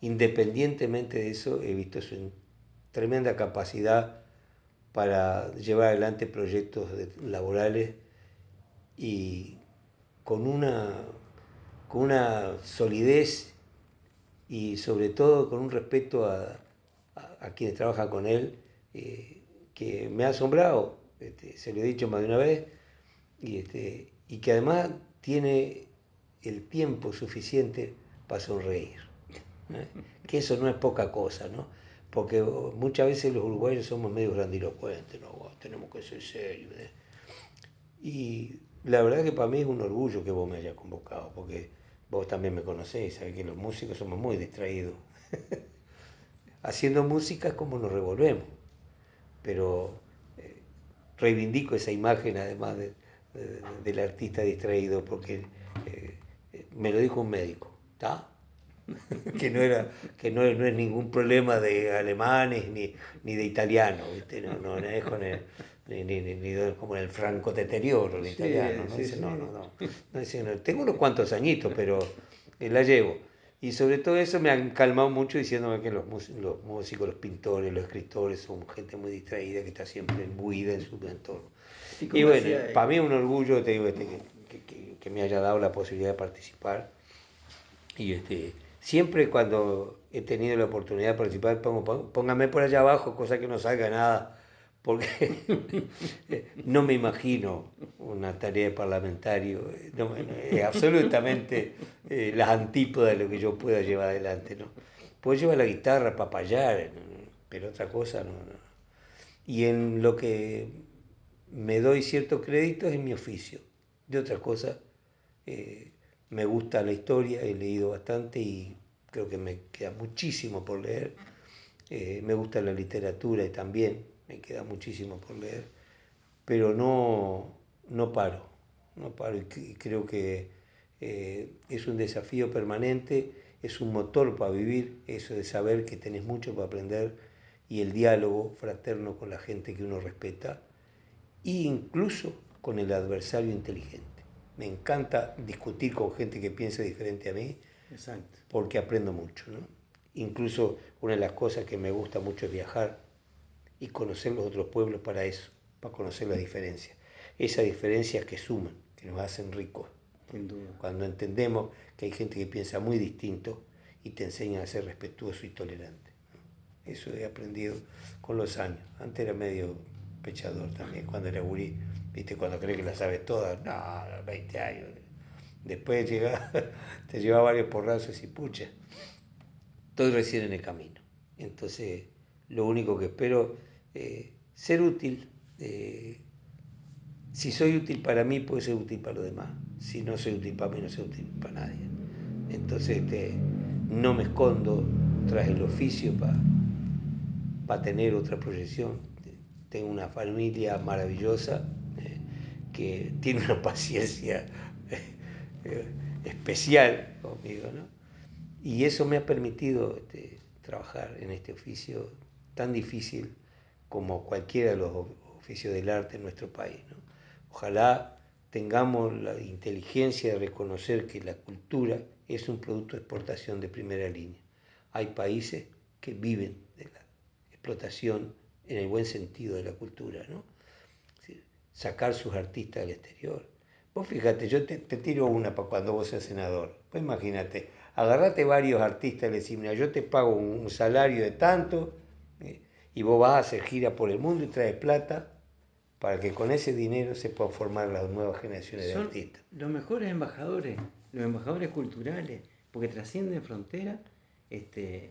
Independientemente de eso, he visto su tremenda capacidad para llevar adelante proyectos laborales y con una, con una solidez y sobre todo con un respeto a quienes trabajan con él, que me ha asombrado. Se lo he dicho más de una vez, y que además tiene el tiempo suficiente para sonreír, ¿eh? Que eso no es poca cosa, ¿no? Porque muchas veces los uruguayos somos medio grandilocuentes, ¿no? Tenemos que ser serios, ¿eh? Y la verdad que para mí es un orgullo que vos me hayas convocado, porque vos también me conocés, sabés que los músicos somos muy distraídos. Haciendo música es como nos revolvemos, pero reivindico esa imagen además del artista distraído, porque me lo dijo un médico, ¿está? Que no era, que no es ningún problema de alemanes ni de italianos, ¿viste? No es con ni como el franco deterioro, el italiano, Sí, ¿no? sí, Dice, no, no, sí. no. No dice, no, tengo unos cuantos añitos, pero la llevo. Y sobre todo eso me han calmado mucho diciéndome que los músicos, los pintores, los escritores son gente muy distraída que está siempre imbuida en su entorno. Y Y como bueno, decía, para mí es un orgullo, te digo, que me haya dado la posibilidad de participar. Y siempre cuando he tenido la oportunidad de participar, póngame por allá abajo, cosa que no salga nada, porque no me imagino una tarea de parlamentario, es absolutamente las antípodas de lo que yo pueda llevar adelante, ¿no? Puedo llevar la guitarra para payar, pero otra cosa no, no. Y en lo que me doy cierto crédito es en mi oficio. De otras cosas, eh, me gusta la historia, he leído bastante y creo que me queda muchísimo por leer. Me gusta la literatura y también me queda muchísimo por leer, pero no paro, no paro y creo que es un desafío permanente, es un motor para vivir, eso de saber que tenés mucho para aprender y el diálogo fraterno con la gente que uno respeta e incluso con el adversario inteligente. Me encanta discutir con gente que piensa diferente a mí exacto. porque aprendo mucho, ¿no? Incluso una de las cosas que me gusta mucho es viajar y conocer los otros pueblos para eso, para conocer la diferencia. Esas diferencias que suman, que nos hacen ricos. Sin duda. Cuando entendemos que hay gente que piensa muy distinto y te enseñan a ser respetuoso y tolerante. Eso he aprendido con los años. Antes era medio pechador también, cuando era gurí. ¿Viste? Cuando crees que la sabes toda, no, 20 años. Después llega, te lleva varios porrazos y pucha. Estoy recién en el camino. Entonces, lo único que espero es ser útil. Si soy útil para mí, puedo ser útil para los demás. Si no soy útil para mí, no soy útil para nadie. Entonces, no me escondo tras el oficio para tener otra proyección. Tengo una familia maravillosa que tiene una paciencia eh, especial conmigo, ¿no? Y eso me ha permitido trabajar en este oficio tan difícil como cualquiera de los oficios del arte en nuestro país, ¿no? Ojalá tengamos la inteligencia de reconocer que la cultura es un producto de exportación de primera línea. Hay países que viven de la explotación en el buen sentido de la cultura, ¿no? Sacar sus artistas al exterior. Vos fíjate, yo te tiro una para cuando vos seas senador. Pues imagínate, agarrate varios artistas y le decís, mira, yo te pago un salario de tanto y vos vas a hacer gira por el mundo y traes plata para que con ese dinero se puedan formar las nuevas generaciones de Son artistas. los embajadores culturales, porque trascienden fronteras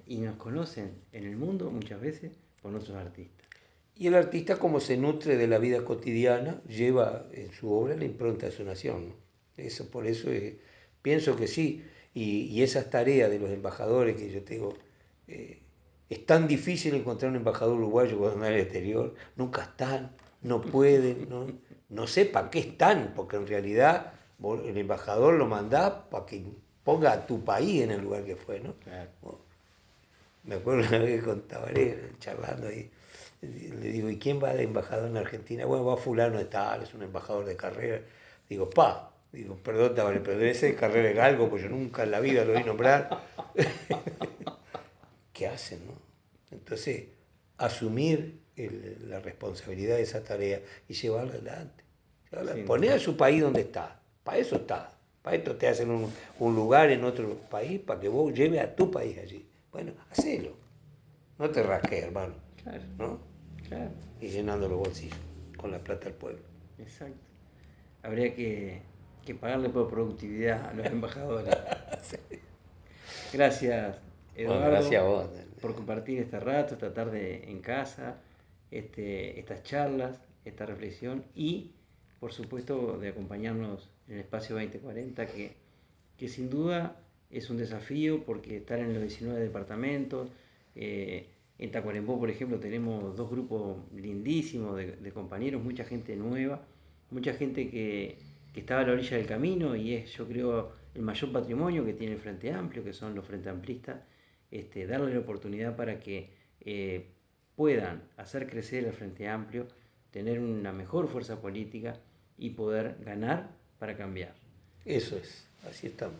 y nos conocen en el mundo muchas veces por nuestros artistas. Y el artista, como se nutre de la vida cotidiana, lleva en su obra la impronta de su nación, ¿no? Eso, por eso pienso que sí. Y esas tareas de los embajadores que yo tengo, es tan difícil encontrar un embajador uruguayo cuando anda en el exterior. Nunca están, no pueden, no sé para qué están, porque en realidad el embajador lo mandás para que ponga a tu país en el lugar que fue, ¿no? Claro. Me acuerdo una vez con Tabaré charlando ahí, le digo, ¿y quién va de embajador en Argentina? Bueno, va fulano de tal, es un embajador de carrera. Digo, perdón Tabaré, pero debe ser de carrera de galgo, pues yo nunca en la vida lo oí nombrar. ¿Qué hacen, no? Entonces, asumir la responsabilidad de esa tarea y llevarla adelante. Sin Poner a duda. su país donde está, para eso está. Para esto te hacen un lugar en otro país para que vos lleves a tu país allí. Bueno, hacelo. No te rasques, hermano, Claro, ¿no? claro, Y llenando los bolsillos con la plata del pueblo. exacto. Habría que pagarle por productividad a los embajadores. Gracias, Bueno, gracias a Eduardo, vos. por compartir este rato, esta tarde en casa, estas charlas, esta reflexión y, por supuesto, de acompañarnos en el espacio 2040, que sin duda es un desafío porque estar en los 19 departamentos, en Tacuarembó, por ejemplo, tenemos dos grupos lindísimos de compañeros, mucha gente nueva, mucha gente que estaba a la orilla del camino y es, yo creo, el mayor patrimonio que tiene el Frente Amplio, que son los Frente Amplistas, darle la oportunidad para que puedan hacer crecer el Frente Amplio, tener una mejor fuerza política y poder ganar para cambiar. Eso es, así estamos.